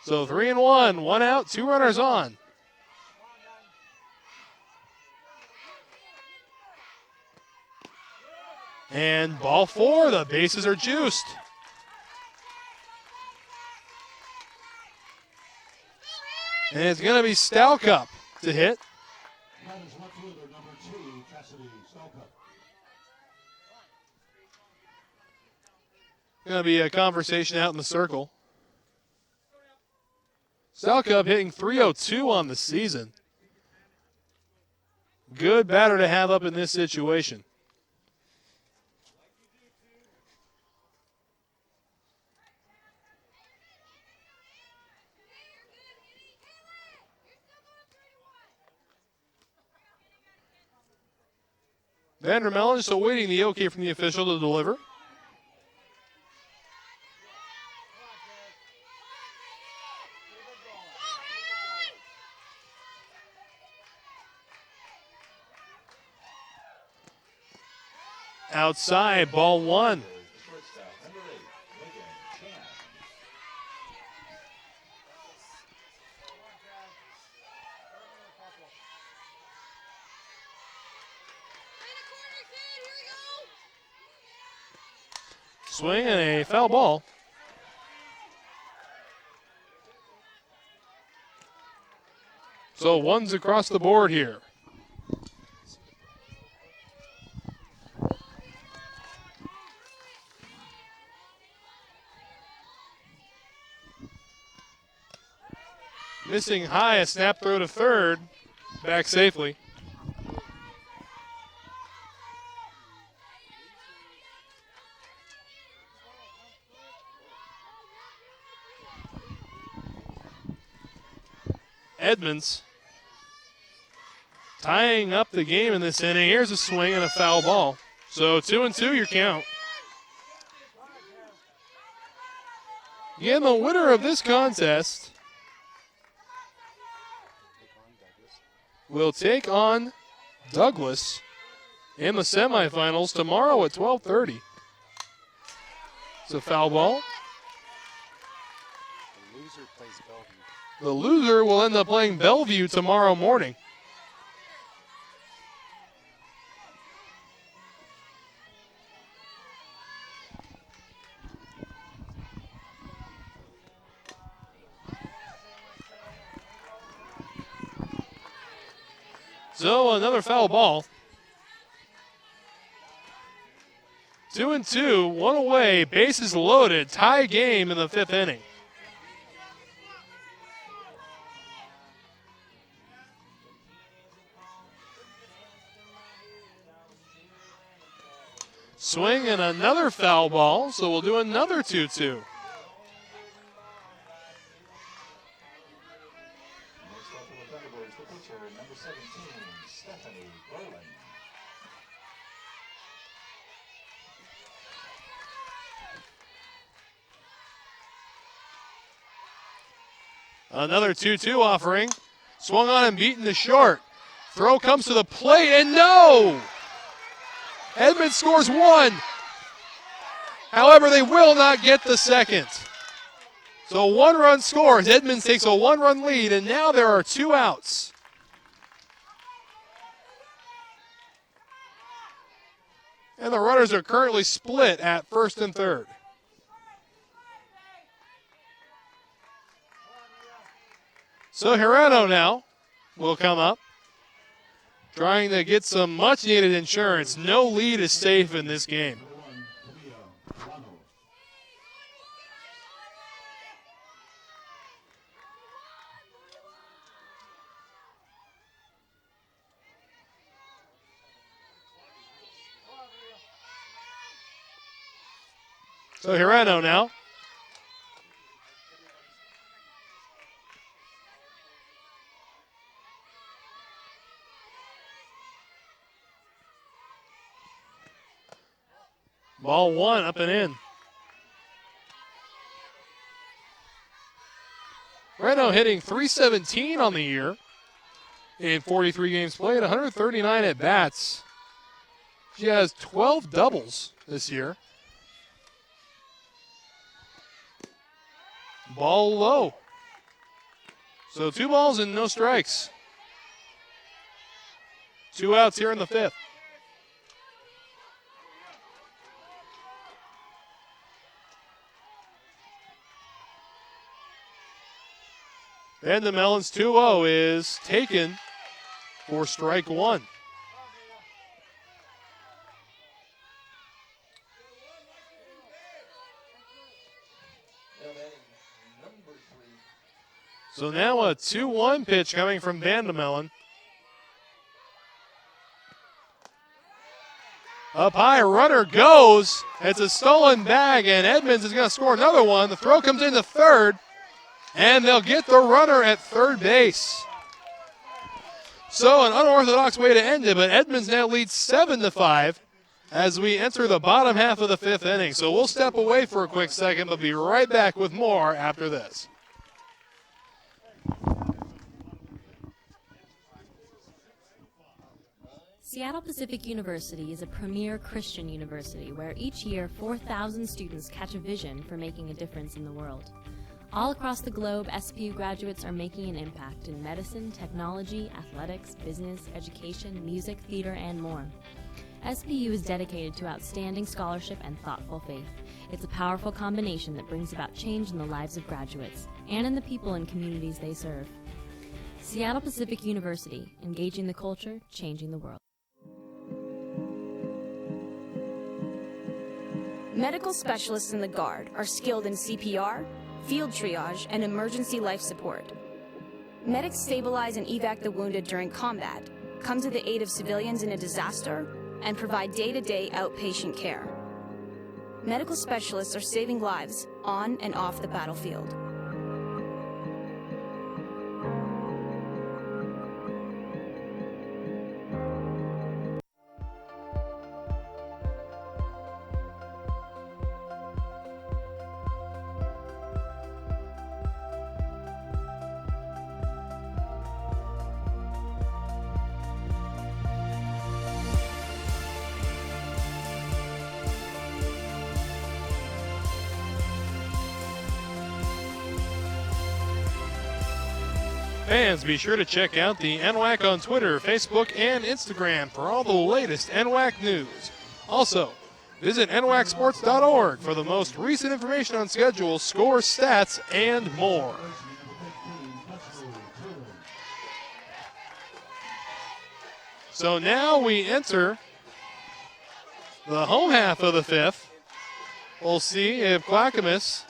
So 3-1, 1 out, 2 runners on. And ball 4, the bases are juiced. And it's going to be Stalcup to hit. Going to be a conversation out in the circle. Stalcup hitting .302 on the season. Good batter to have up in this situation. Vandermellen still waiting the okay from the official to deliver. outside, ball one. Swing and a foul ball. So one's across the board here. Missing high, a snap throw to third. Back safely. Edmonds tying up the game in this inning. Here's a swing and a foul ball. So 2-2 your count. Again, the winner of this contest will take on Douglas in the semifinals tomorrow at 12:30. It's a foul ball. The loser will end up playing Bellevue tomorrow morning. So another foul ball. 2-2, one away, bases loaded, tie game in the fifth inning. Swing and another foul ball, so we'll do another 2-2. Another 2-2 offering. Swung on and beaten to short. Throw comes to the plate, and no! Edmonds scores one. However, they will not get the second. So 1 run scores. Edmonds takes a 1-run lead, and now there are 2 outs. And the runners are currently split at first and third. So Hirano now will come up, trying to get some much-needed insurance. No lead is safe in this game. So Hirano now. Ball one, up and in. Reno hitting .317 on the year in 43 games played, 139 at bats. She has 12 doubles this year. Ball low. So 2 balls and no strikes. 2 outs here in the fifth. And the Melons 2-0 is taken for strike one. So now a 2-1 pitch coming from Vandemelon. Up high, runner goes. It's a stolen bag, and Edmonds is going to score another one. The throw comes into third, and they'll get the runner at third base. So an unorthodox way to end it, but Edmonds now leads 7-5 as we enter the bottom half of the fifth inning. So we'll step away for a quick second, but be right back with more after this. Seattle Pacific University is a premier Christian university where each year 4,000 students catch a vision for making a difference in the world. All across the globe, SPU graduates are making an impact in medicine, technology, athletics, business, education, music, theater, and more. SPU is dedicated to outstanding scholarship and thoughtful faith. It's a powerful combination that brings about change in the lives of graduates and in the people and communities they serve. Seattle Pacific University, engaging the culture, changing the world. Medical specialists in the Guard are skilled in CPR, field triage, and emergency life support. Medics stabilize and evac the wounded during combat, come to the aid of civilians in a disaster, and provide day-to-day outpatient care. Medical specialists are saving lives on and off the battlefield. Fans, be sure to check out the NWAC on Twitter, Facebook, and Instagram for all the latest NWAC news. Also, visit nwacsports.org for the most recent information on schedules, scores, stats, and more. So now we enter the home half of the fifth. We'll see if Clackamas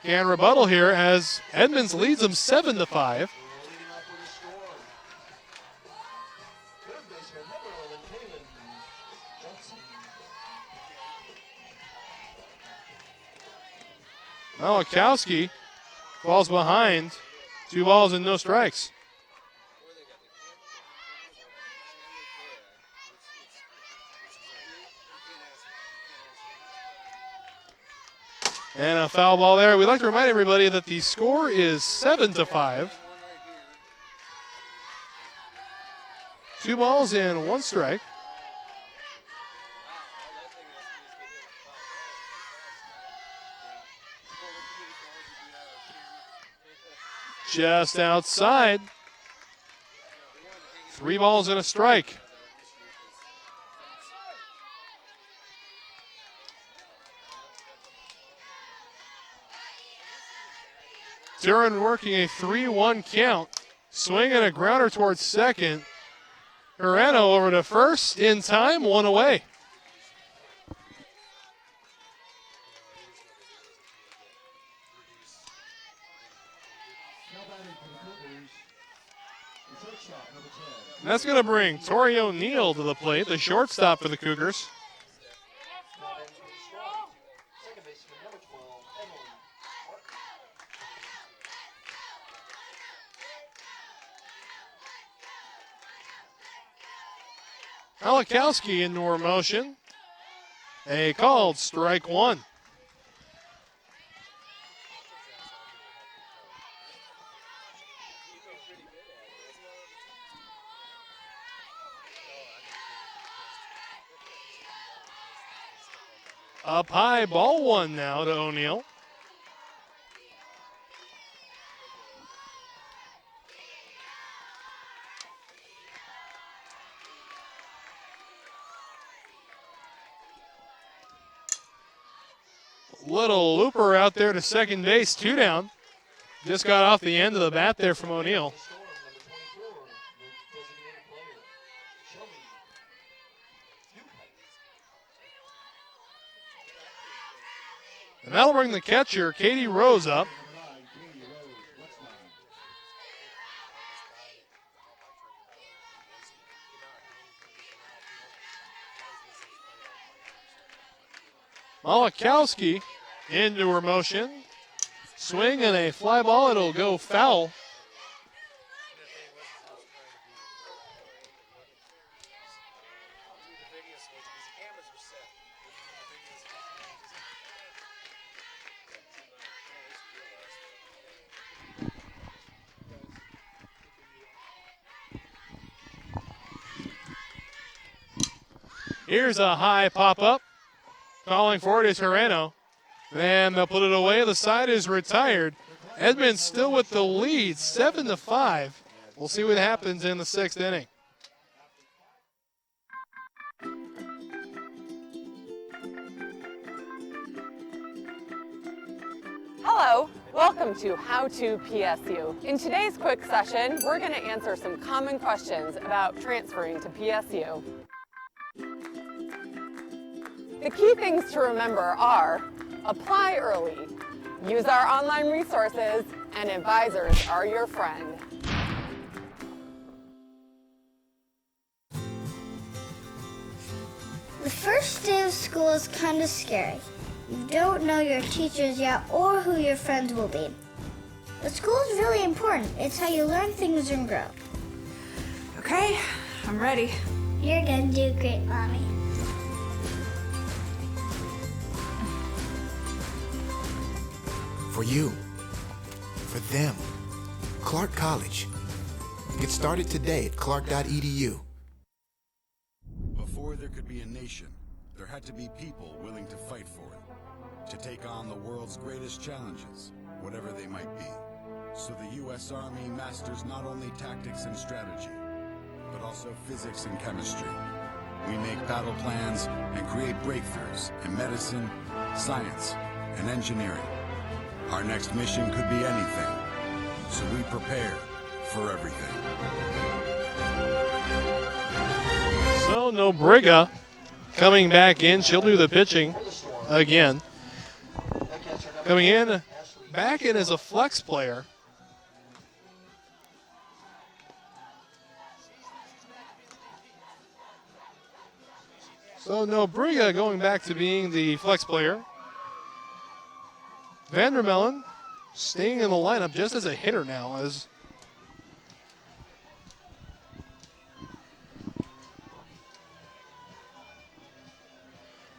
can rebuttal here as Edmonds leads them 7-5. Malachowski falls behind. 2 balls and no strikes. And a foul ball there. We'd like to remind everybody that the score is 7-5. 2 balls and 1 strike. Just outside. 3 balls and a strike. Duran working a 3-1 count. Swinging a grounder towards second. Moreno over to first in time, 1 away. And that's going to bring Tori O'Neill to the plate, the shortstop for the Cougars. Malachowski into her motion. A called strike 1. Up high, ball 1 now to O'Neill. Little looper out there to second base, 2 down. Just got off the end of the bat there from O'Neill. And that'll bring the catcher, Katie Rose, up. Malachowski into her motion. Swing and a fly ball. It'll go foul. Here's a high pop-up. Calling for it is Herreno. And they'll put it away. The side is retired. Edmonds still with the lead, 7-5. We'll see what happens in the 6th inning. Hello, welcome to How to PSU. In today's quick session, we're going to answer some common questions about transferring to PSU. The key things to remember are apply early, use our online resources, and advisors are your friend. The first day of school is kind of scary. You don't know your teachers yet or who your friends will be. But school is really important. It's how you learn things and grow. Okay, I'm ready. You're gonna do great, Mommy. For you, for them, Clark College. Get started today at clark.edu. Before there could be a nation, there had to be people willing to fight for it, to take on the world's greatest challenges, whatever they might be. So the U.S. Army masters not only tactics and strategy, but also physics and chemistry. We make battle plans and create breakthroughs in medicine, science, and engineering. Our next mission could be anything, so we prepare for everything. So Nobriga coming back in. She'll do the pitching again. Coming in, back in as a flex player. So Nobriga going back to being the flex player. Vandermellen staying in the lineup just as a hitter now.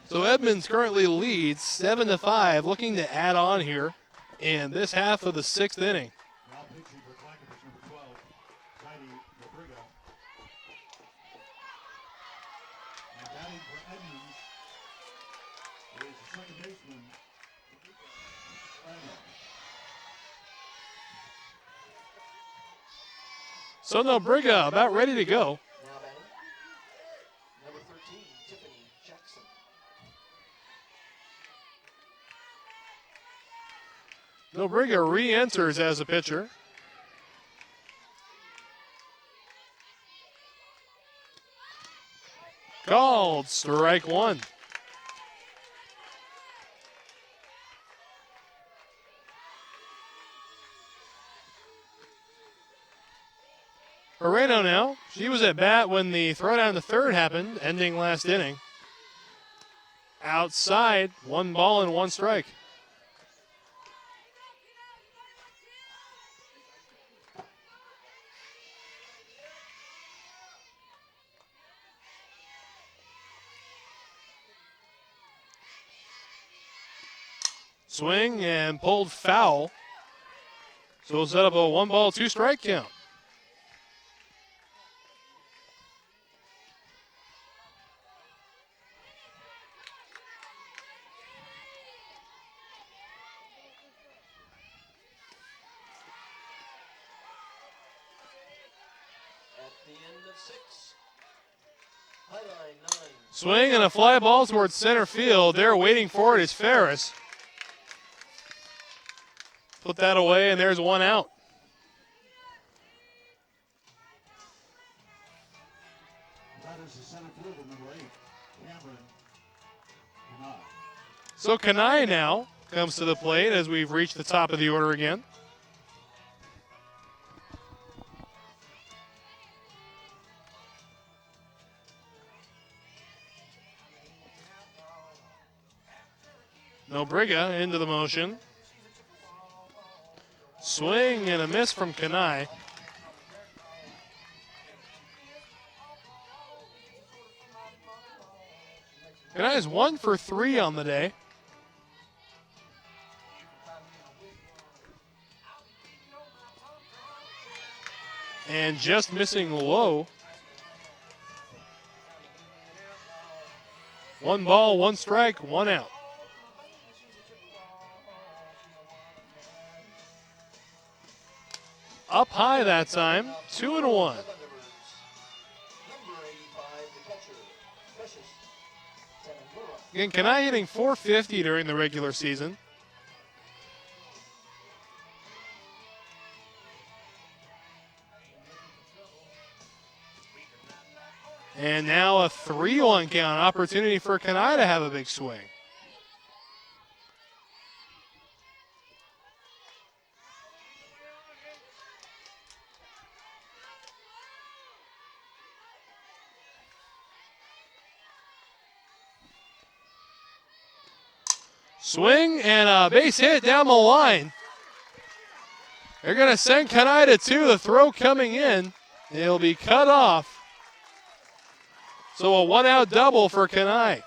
So Edmonds currently leads 7-5, looking to add on here in this half of the 6th inning. Now pitching for Clackamas, number 12, Heidi Rodrigo. And batting for Edmonds is the second baseman, Rano. So Nobriga about ready to go. Now batting, number 13, Tiffany Jackson. Nobriga re-enters as a pitcher. Called strike one. Herreno now. She was at bat when the throwdown to third happened, ending last inning. Outside, 1 ball and 1 strike. Swing and pulled foul. So we'll set up a 1 ball, 2 strike count. At the end of 6. Highline 9. Swing and a fly ball towards center field. They're waiting for it is Ferris. Put that away, and there's 1 out. That is the center fielder, number 8, Cameron Kanai. So Kanai now comes to the plate as we've reached the top of the order again. Nobriga into the motion. Swing and a miss from Kanai. Kanai is 1 for 3 on the day. And just missing low. 1 ball, 1 strike, 1 out. Up high that time, 2-1. Again, Kenai hitting .450 during the regular season. And now a 3-1 count, opportunity for Kenai to have a big swing. Swing and a base hit down the line. They're going to send Kenai to 2. The throw coming in. It'll be cut off. So a 1-out double for Kenai.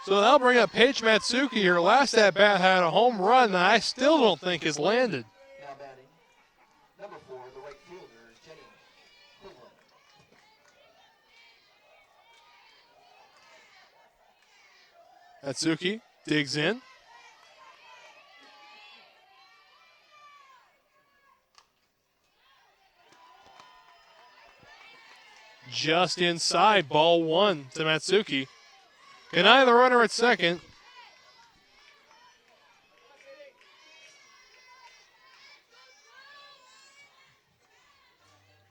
So they'll bring up Paige Matsuki. Her last at-bat had a home run that I still don't think has landed. Now batting, number 4, the right fielder, Jenny Cleveland. Matsuki digs in. Just inside, ball 1 to Matsuki. Kenai the runner at second.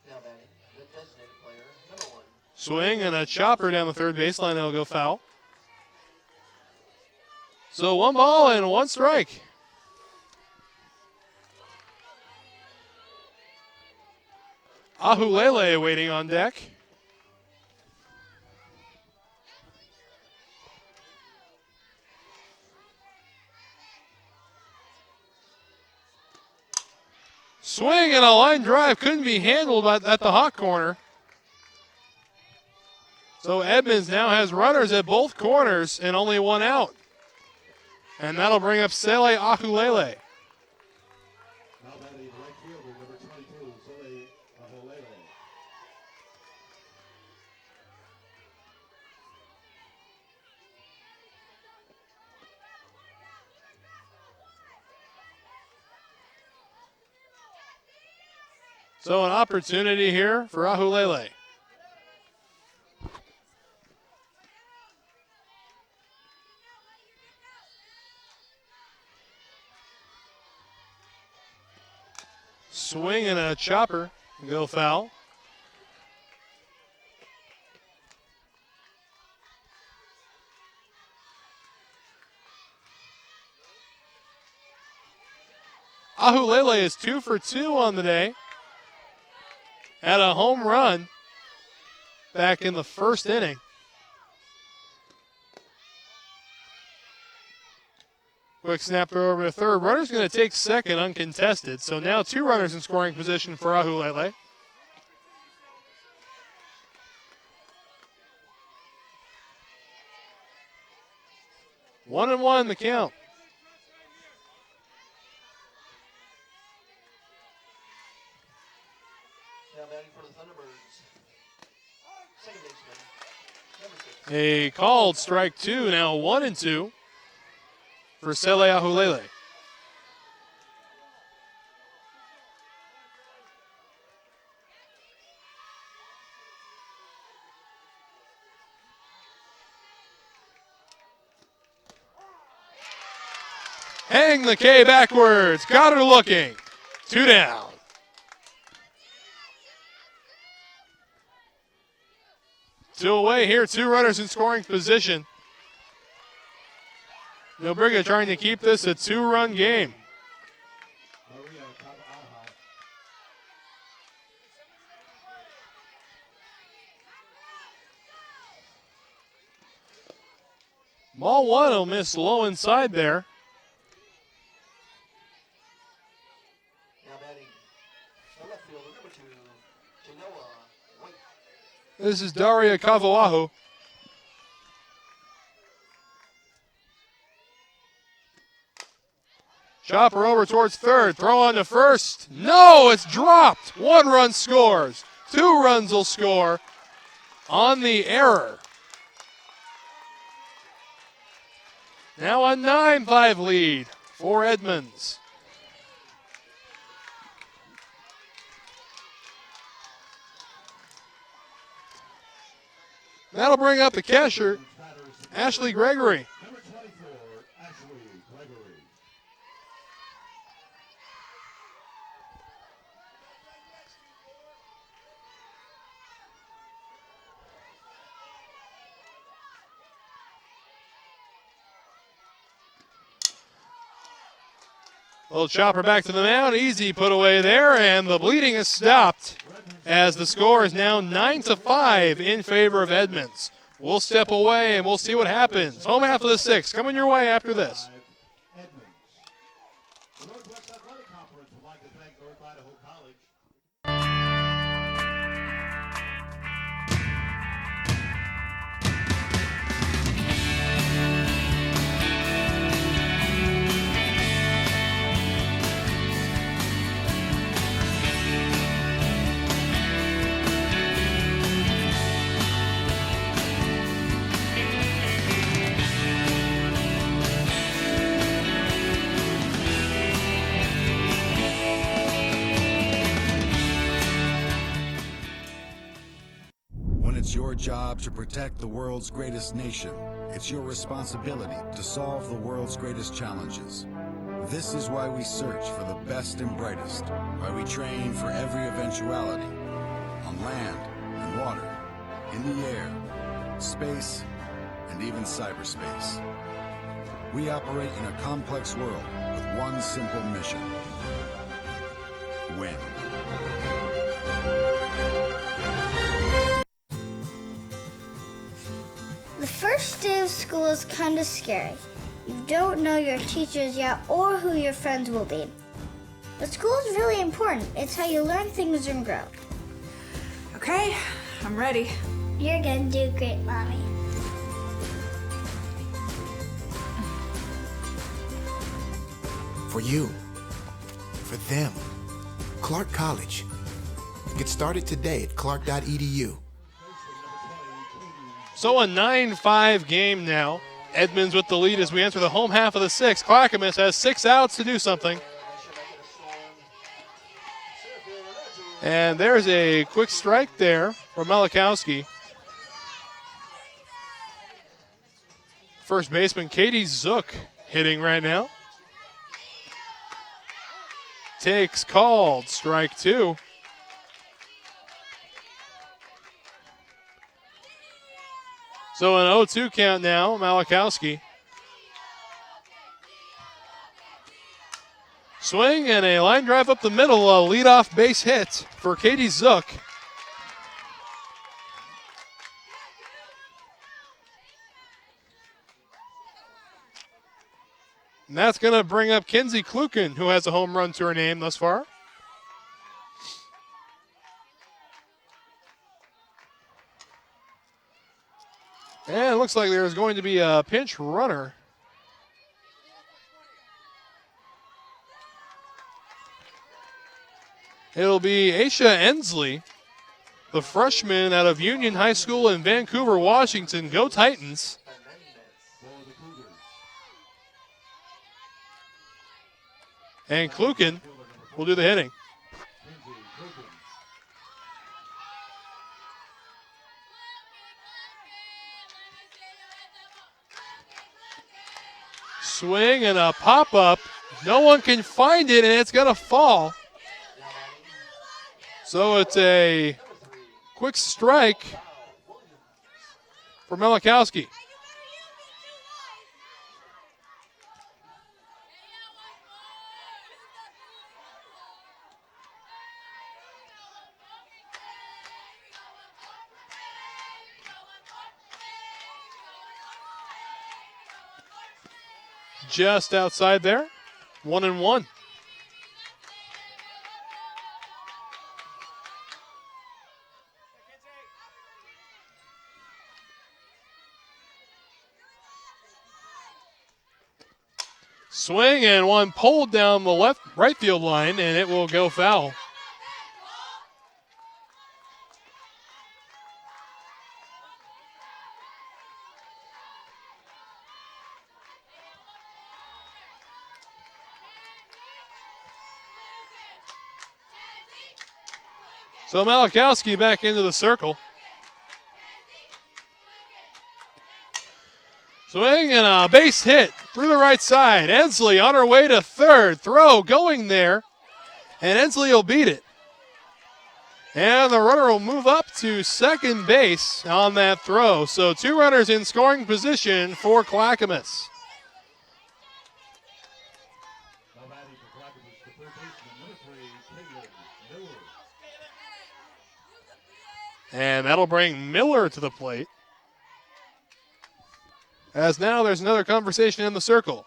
Now batting, the designated player, number 1. Swing and a chopper down the third baseline. It'll go foul. So 1 ball and 1 strike. Ahulele waiting on deck. Swing and a line drive couldn't be handled at the hot corner. So Edmonds now has runners at both corners and only 1 out. And that'll bring up Sele Ahulele. Now batting right fielder, number 22, Sele Ahulele. So an opportunity here for Ahulele. Swing and a chopper, go foul. Ahulele is 2 for 2 on the day. Had a home run back in the first inning. Quick snap throw over to third. Runner's going to take second uncontested. So now 2 runners in scoring position for Ahulele. One and one the count. Now batting for the Thunderbirds, second baseman, number 6. A called strike 2, now 1-2 for Sele Ahulele. Hang the K backwards. Got her looking. 2 down. Two away here. 2 runners in scoring position. Nobriga trying to keep this a 2-run game. Ball 1 will miss low inside there. This is Daria Kavalahu. Chopper over towards third. Throw on to first. No, it's dropped. 1 run scores. 2 runs will score on the error. Now a 9-5 lead for Edmonds. That'll bring up the catcher, Ashley Gregory. Number 24, Ashley Gregory. Little chopper back to the mound, easy put away there, and the bleeding is stopped as the score is now 9-5 in favor of Edmonds. We'll step away and we'll see what happens. Home half of the 6th coming your way after this. Edmonds. The Northwest Athletic Conference would like to thank North Idaho College. When it's your job to protect the world's greatest nation, it's your responsibility to solve the world's greatest challenges. This is why we search for the best and brightest, why we train for every eventuality, on land and water, in the air, space, and even cyberspace. We operate in a complex world with one simple mission: win. The first day of school is kind of scary. You don't know your teachers yet or who your friends will be. But school is really important. It's how you learn things and grow. Okay, I'm ready. You're gonna do great, Mommy. For you, for them, Clark College. Get started today at clark.edu. So a 9-5 game now. Edmonds with the lead as we enter the home half of the 6th. Clackamas has 6 outs to do something. And there's a quick strike there from Malachowski. First baseman Katie Zook hitting right now. Takes called, strike 2. So an 0-2 count now, Malachowski. Swing and a line drive up the middle, a leadoff base hit for Katie Zook. And that's going to bring up Kinsey Kluken, who has a home run to her name thus far. And it looks like there's going to be a pinch runner. It'll be Aisha Ensley, the freshman out of Union High School in Vancouver, Washington. Go Titans. And Kluken will do the hitting. Swing and a pop-up. No one can find it, and it's going to fall. So it's a quick strike for Malachowski. Just outside there, 1-1. Swing and one pulled down the right field line, and it will go foul. So Malachowski back into the circle. Swing and a base hit through the right side. Ensley on her way to third. Throw going there. And Ensley will beat it. And the runner will move up to second base on that throw. So 2 runners in scoring position for Clackamas. And that'll bring Miller to the plate. As now there's another conversation in the circle.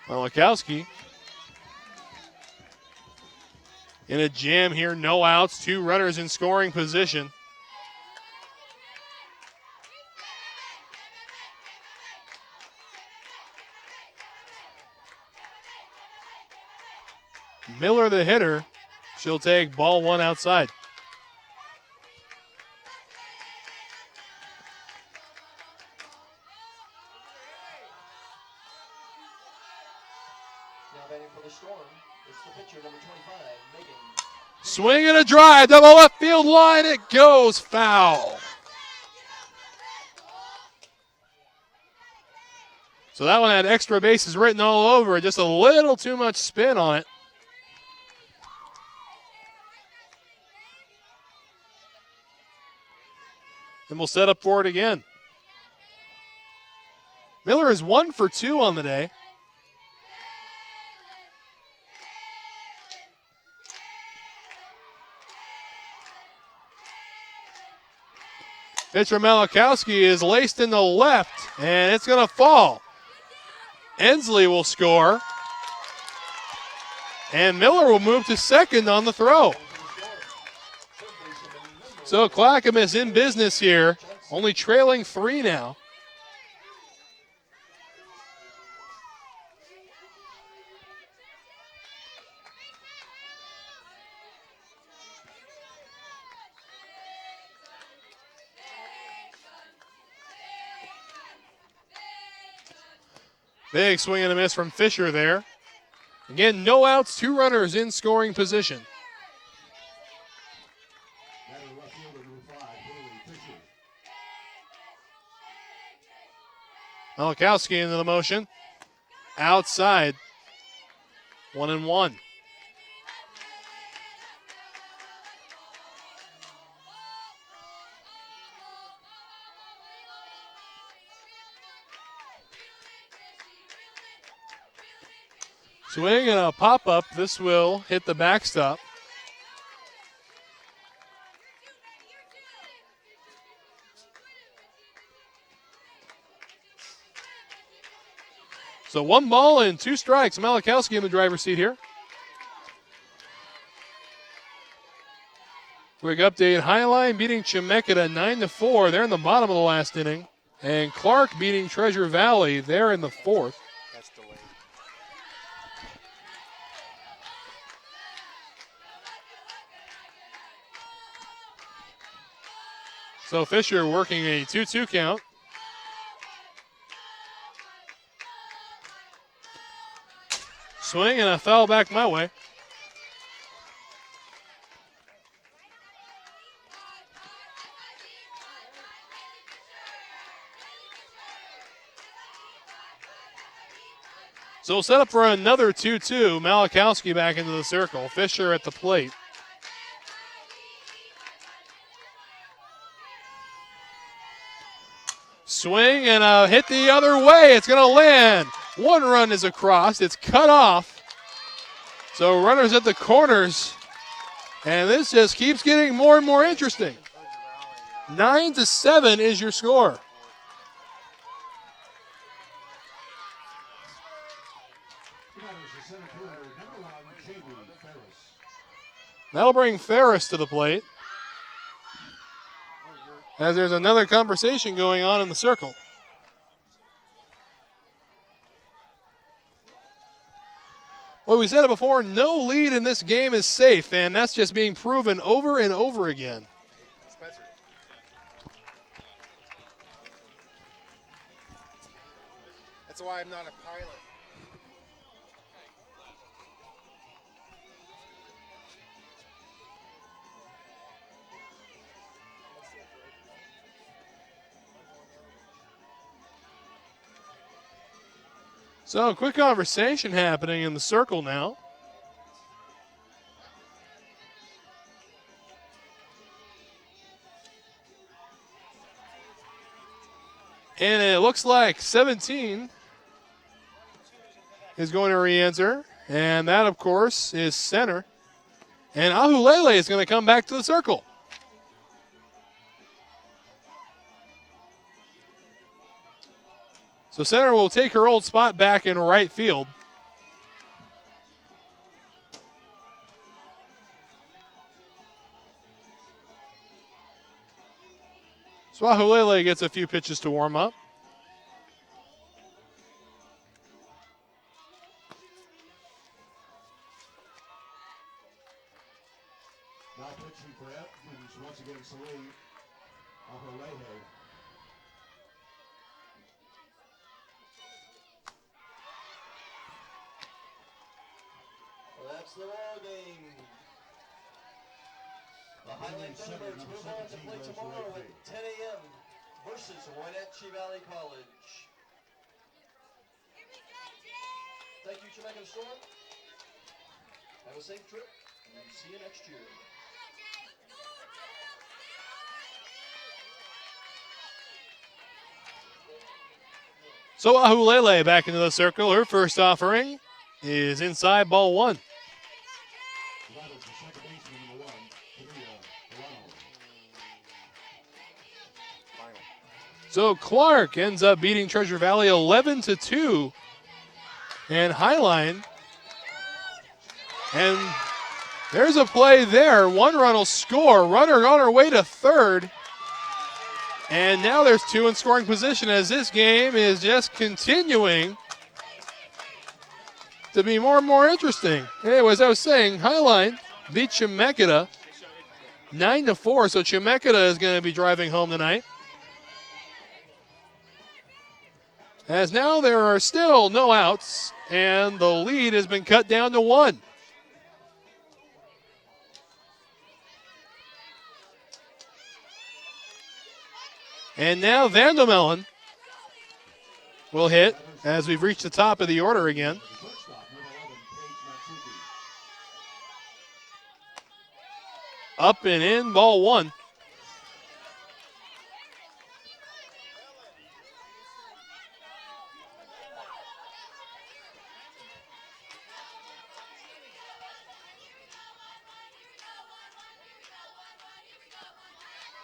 Malachowski in a jam here, no outs, 2 runners in scoring position. Miller, the hitter, she'll take ball 1 outside. Swing and a drive, down the left field line, it goes foul. So that one had extra bases written all over it, just a little too much spin on it. And we'll set up for it again. Miller is 1 for 2 on the day. Pitcher Malachowski is laced in the left, and it's going to fall. Ensley will score. And Miller will move to second on the throw. So Clackamas in business here, only trailing 3 now. Big swing and a miss from Fisher there. Again, no outs, 2 runners in scoring position. Malachowski into the motion. Outside. 1-1. Swing and a pop-up. This will hit the backstop. So 1 ball and 2 strikes. Malachowski in the driver's seat here. Quick update. Highline beating Chemeketa 9-4. They're in the bottom of the last inning. And Clark beating Treasure Valley. They're in the 4th. So Fisher working a 2-2 count. Swing and a foul back my way. So we'll set up for another 2-2. Malachowski back into the circle. Fisher at the plate. Swing and a hit the other way. It's going to land. 1 run is across. It's cut off. So runners at the corners. And this just keeps getting more and more interesting. 9-7 is your score. That'll bring Ferris to the plate. As there's another conversation going on in the circle. we said it before, no lead in this game is safe, and that's just being proven over and over again. That's why I'm not a pilot. So, quick conversation happening in the circle now. And it looks like 17 is going to re-enter. And that, of course, is center. And Ahulele is going to come back to the circle. So center will take her old spot back in right field. So Ahulele gets a few pitches to warm up. Now pitching for Edmonds once again, Salee. Ahulele. That's the ball game. The highlight numbers move on to play tomorrow at 10 a.m. versus Wenatchee Valley College. Thank you, Chemecca Storm. Have a safe trip, and see you next year. So Ahulele back into the circle. Her first offering is inside ball one. So Clark ends up beating Treasure Valley 11-2. And Highline. And there's a play there. One run will score. Runner on her way to third. And now there's two in scoring position as this game is just continuing to be more and more interesting. Anyways, I was saying, Highline beat Chemeketa 9-4. So Chemeketa is going to be driving home tonight. As now there are still no outs, and the lead has been cut down to 1. And now Vandermellen will hit as we've reached the top of the order again. Up and in, ball one.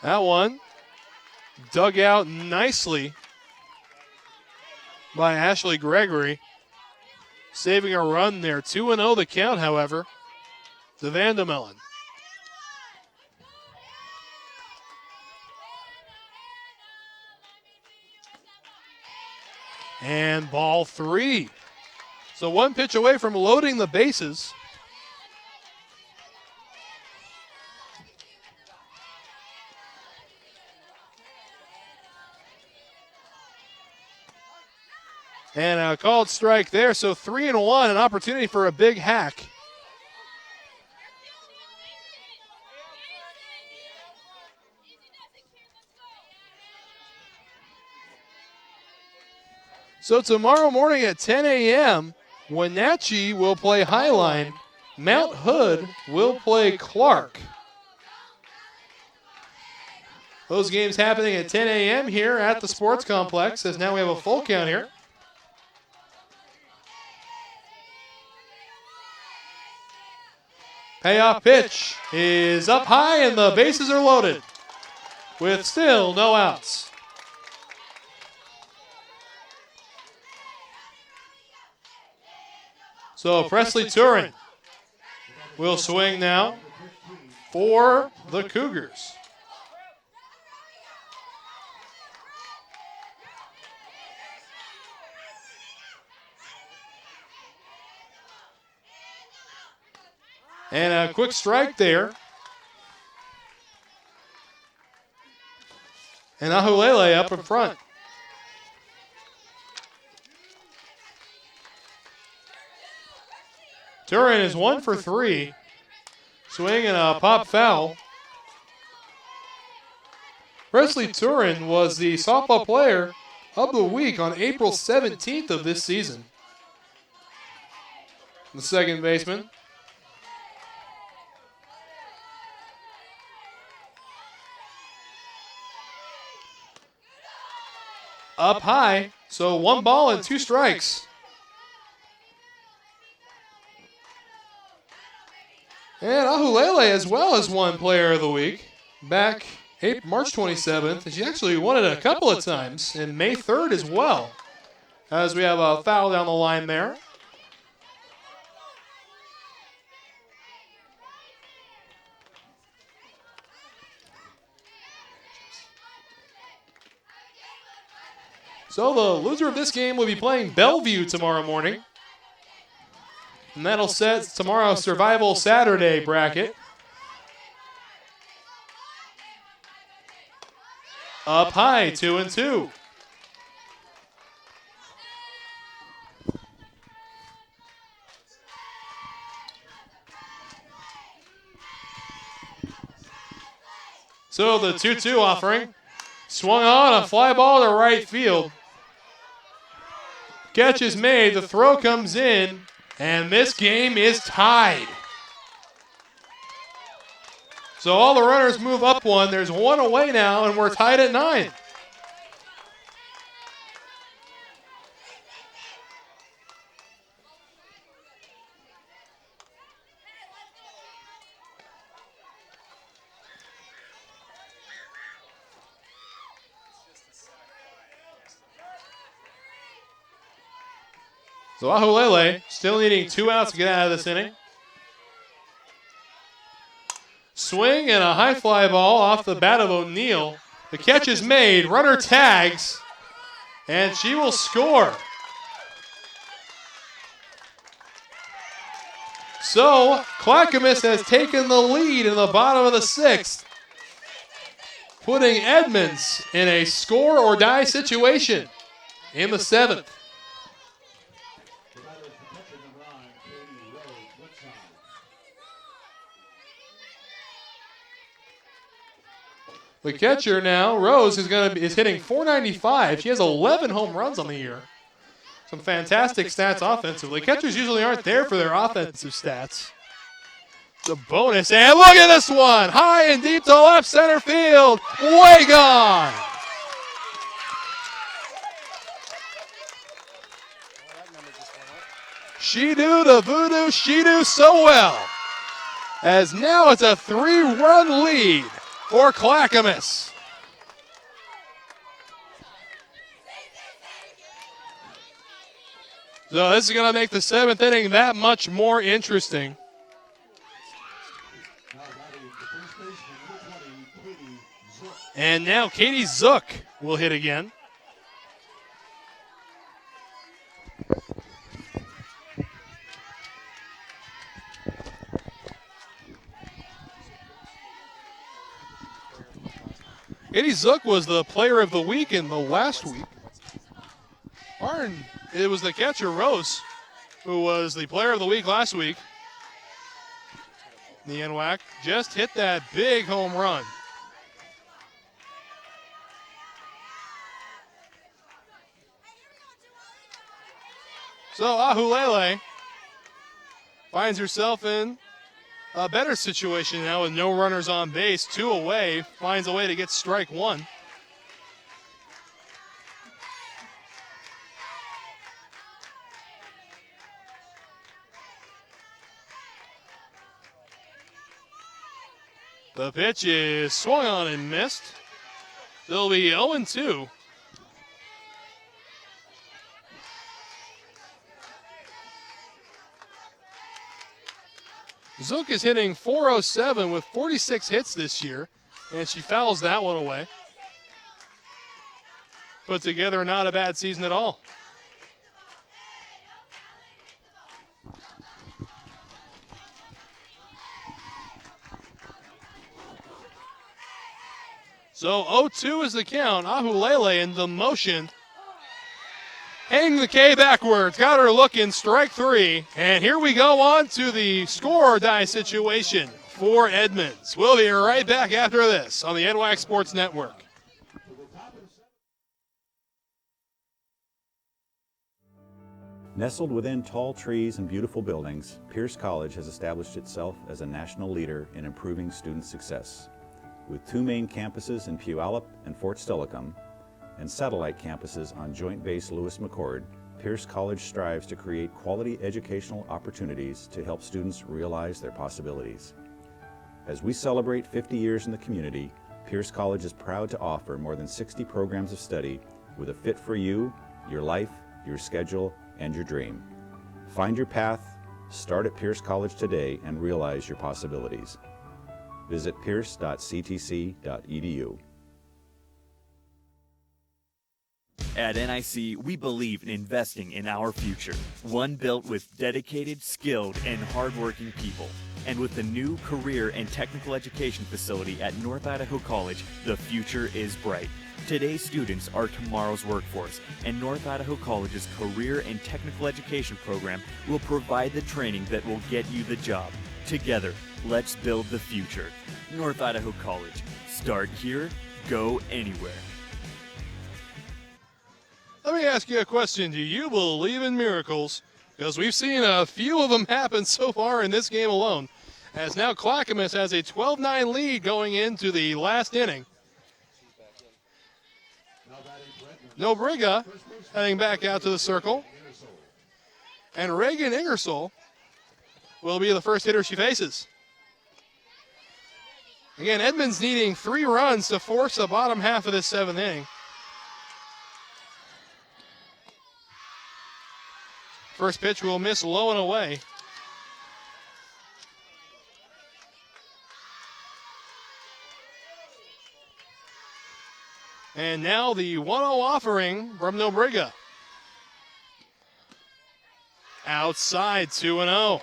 That one dug out nicely by Ashley Gregory, saving a run there. 2-0 the count, however, to Vandermellen. And ball three. So one pitch away from loading the bases. And a called strike there, so 3-1, an opportunity for a big hack. So tomorrow morning at 10 a.m., Wenatchee will play Highline. Mount Hood will play Clark. Those games happening at 10 a.m. here at the sports complex, as now we have a full count here. Payoff pitch is up high and the bases are loaded with still no outs. So Presley Turin will swing now for the Cougars. And a quick strike there. And Ahulele up in front. Turin is 1 for 3. Swing and a pop foul. Presley Turin was the softball player of the week on April 17th of this season. The second baseman. Up high, so 1 ball and 2 strikes. And Ahulele as well as won Player of the Week back March 27th. And she actually won it a couple of times, and May 3rd as well, as we have a foul down the line there. So the loser of this game will be playing Bellevue tomorrow morning. And that'll set tomorrow's Survival Saturday bracket. Up high, 2-2. So the 2-2 offering. Swung on, a fly ball to right field. Catch is made, the throw comes in, and this game is tied. So all the runners move up 1. There's 1 away now, and we're tied at 9. So Ahulele still needing 2 outs to get out of this inning. Swing and a high fly ball off the bat of O'Neill. The catch is made, runner tags, and she will score. So Clackamas has taken the lead in the bottom of the 6th, putting Edmonds in a score or die situation in the 7th. The catcher now, Rose, is hitting .495. She has 11 home runs on the year. Some fantastic stats offensively. Catchers usually aren't there for their offensive stats. It's a bonus, and look at this one! High and deep to left center field. Way gone! She do the voodoo, she do so well. As now it's a 3-run lead for Clackamas. So this is going to make the 7th inning that much more interesting. And now Katie Zook will hit again. Katie Zook was the player of the week in the last week. It was the catcher, Rose, who was the player of the week last week. The NWAC just hit that big home run. So Ahulele finds herself in a better situation now with no runners on base, 2 away, finds a way to get strike 1. The pitch is swung on and missed. It'll be 0-2. Zook is hitting .407 with 46 hits this year, and she fouls that one away. Put together not a bad season at all. So 0-2 is the count. Ahulele in the motion. Hang the K backwards. Got her looking. Strike three. And here we go on to the score or die situation for Edmonds. We'll be right back after this on the NWAC Sports Network. Nestled within tall trees and beautiful buildings, Pierce College has established itself as a national leader in improving student success. With two main campuses in Puyallup and Fort Steilacoom, and satellite campuses on Joint Base Lewis-McChord, Pierce College strives to create quality educational opportunities to help students realize their possibilities. As we celebrate 50 years in the community, Pierce College is proud to offer more than 60 programs of study with a fit for you, your life, your schedule, and your dream. Find your path, start at Pierce College today, and realize your possibilities. Visit pierce.ctc.edu. At NIC, we believe in investing in our future, one built with dedicated, skilled, and hardworking people. And with the new career and technical education facility at North Idaho College, the future is bright. Today's students are tomorrow's workforce, and North Idaho College's career and technical education program will provide the training that will get you the job. Together, let's build the future. North Idaho College. Start here, go anywhere. Let me ask you a question. Do you believe in miracles? Because we've seen a few of them happen so far in this game alone. As now Clackamas has a 12-9 lead going into the last inning. Nobriga heading back out to the circle. And Reagan Ingersoll will be the first hitter she faces. Again, Edmonds needing 3 runs to force the bottom half of this 7th inning. First pitch will miss low and away. And now the 1-0 offering from Nobriga. Outside, 2-0.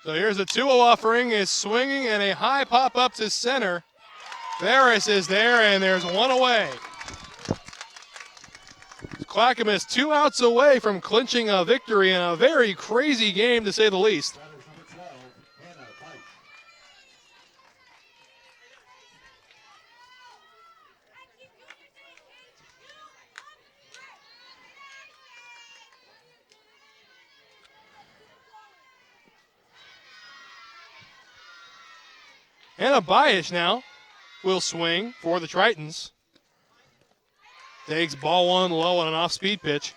So here's a 2-0 offering, is swinging, and a high pop up to center. Ferris is there, and there's one away. Clackamas 2 outs away from clinching a victory in a very crazy game, to say the least. And a Bayesh now will swing for the Tritons. Takes ball 1 low on an off-speed pitch.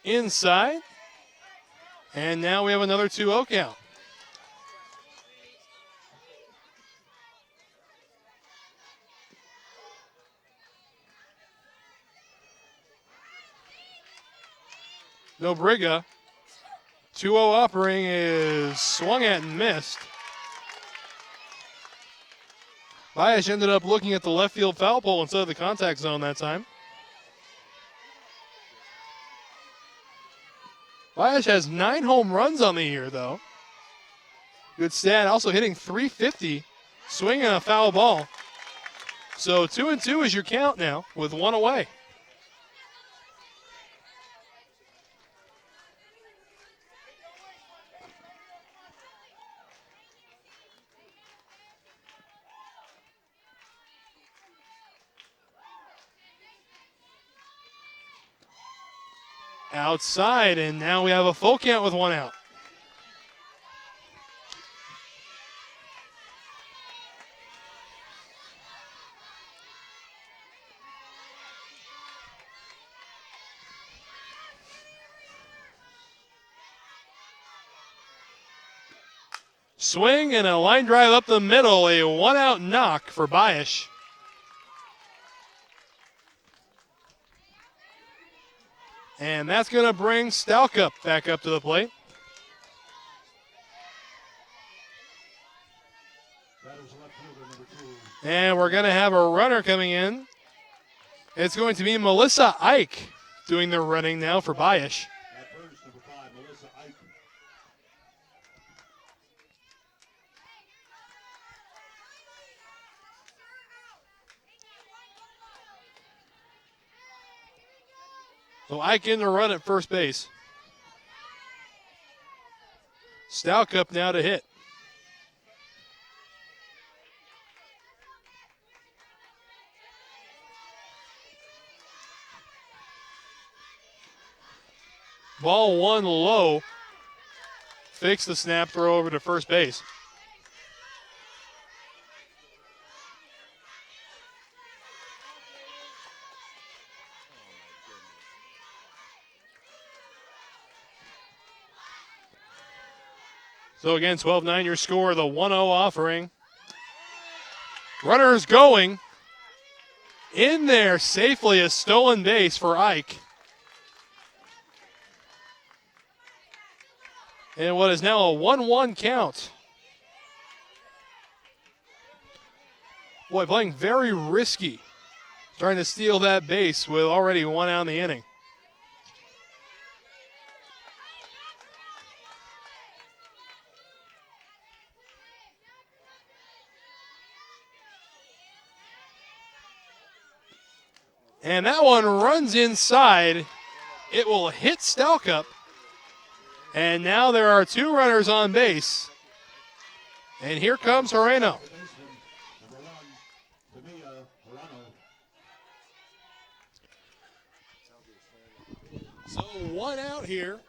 Inside. And now we have another 2-0 count. Nobriga, 2-0 offering is swung at and missed. Bayesh ended up looking at the left field foul pole instead of the contact zone that time. Bayesh has 9 home runs on the year, though. Good stat, also hitting .350, swinging a foul ball. So 2-2 is your count now with 1 away. Outside, and now we have a full count with 1 out. Swing and a line drive up the middle, a 1-out knock for Bayesh. And that's going to bring Stalkup back up to the plate. And we're going to have a runner coming in. It's going to be Melissa Ike doing the running now for Bayesh. So Ike in the run at first base. Stalkup now to hit. Ball one low. Fakes the snap throw over to first base. So again, 12-9 your score, the 1-0 offering. Runners going. In there safely, a stolen base for Ike. And what is now a 1-1 count. Boy, playing very risky. Trying to steal that base with already one out in the inning. And that one runs inside. It will hit Stalkup. And now there are two runners on base. And here comes Moreno. So one out here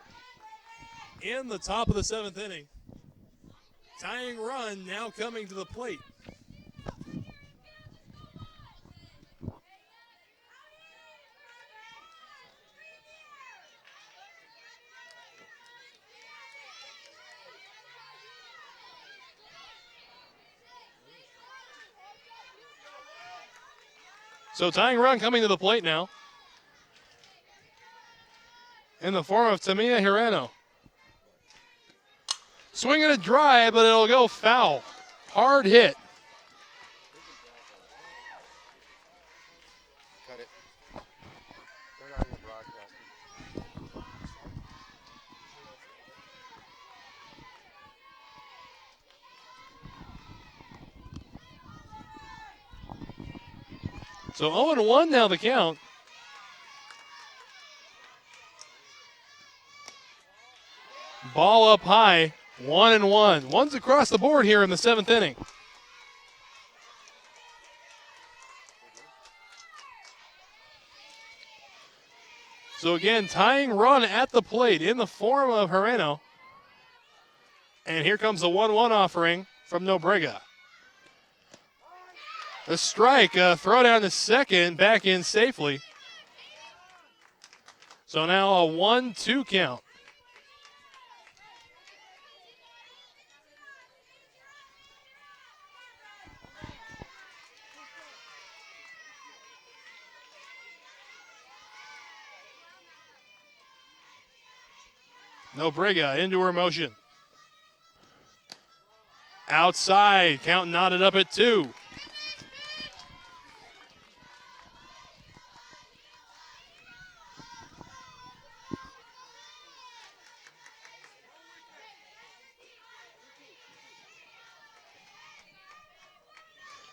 in the top of the seventh inning. Tying run now coming to the plate. So tying run coming to the plate now. In the form of Tamia Hirano. Swinging a drive, but it'll go foul. Hard hit. Cut it. They're not even broadcasting. So 0-1 now the count. Ball up high, 1-1. One's across the board here in the seventh inning. So again, tying run at the plate in the form of Moreno. And here comes the 1-1 offering from Nobrega. A strike, throw down to second, back in safely. So now a 1-2 count. Nobrega into her motion. Outside, count knotted up at 2.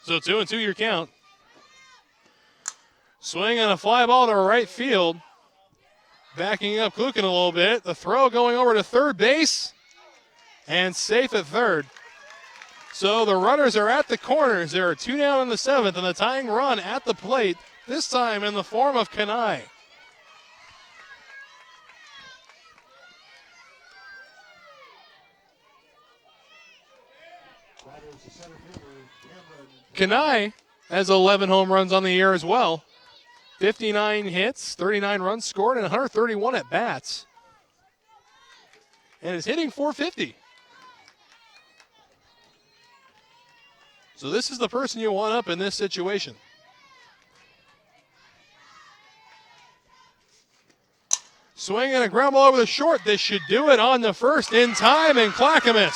So 2-2 your count. Swing on a fly ball to right field. Backing up Klukin a little bit. The throw going over to third base. And safe at third. So the runners are at the corners. There are 2 down in the seventh, and the tying run at the plate, this time in the form of Kanai. Kanai has 11 home runs on the year as well. 59 hits, 39 runs scored, and 131 at bats. And is hitting .450. So this is the person you want up in this situation. Swinging a ground ball over the short. This should do it on the first in time, and Clackamas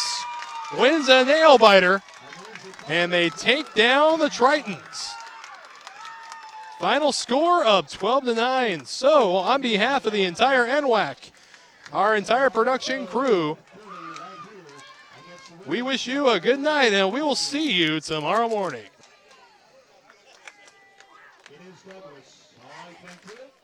wins a nail biter, and they take down the Tritons. Final score of 12-9. So, on behalf of the entire NWAC, our entire production crew, we wish you a good night, and we will see you tomorrow morning. It is Douglas. All right, thank you.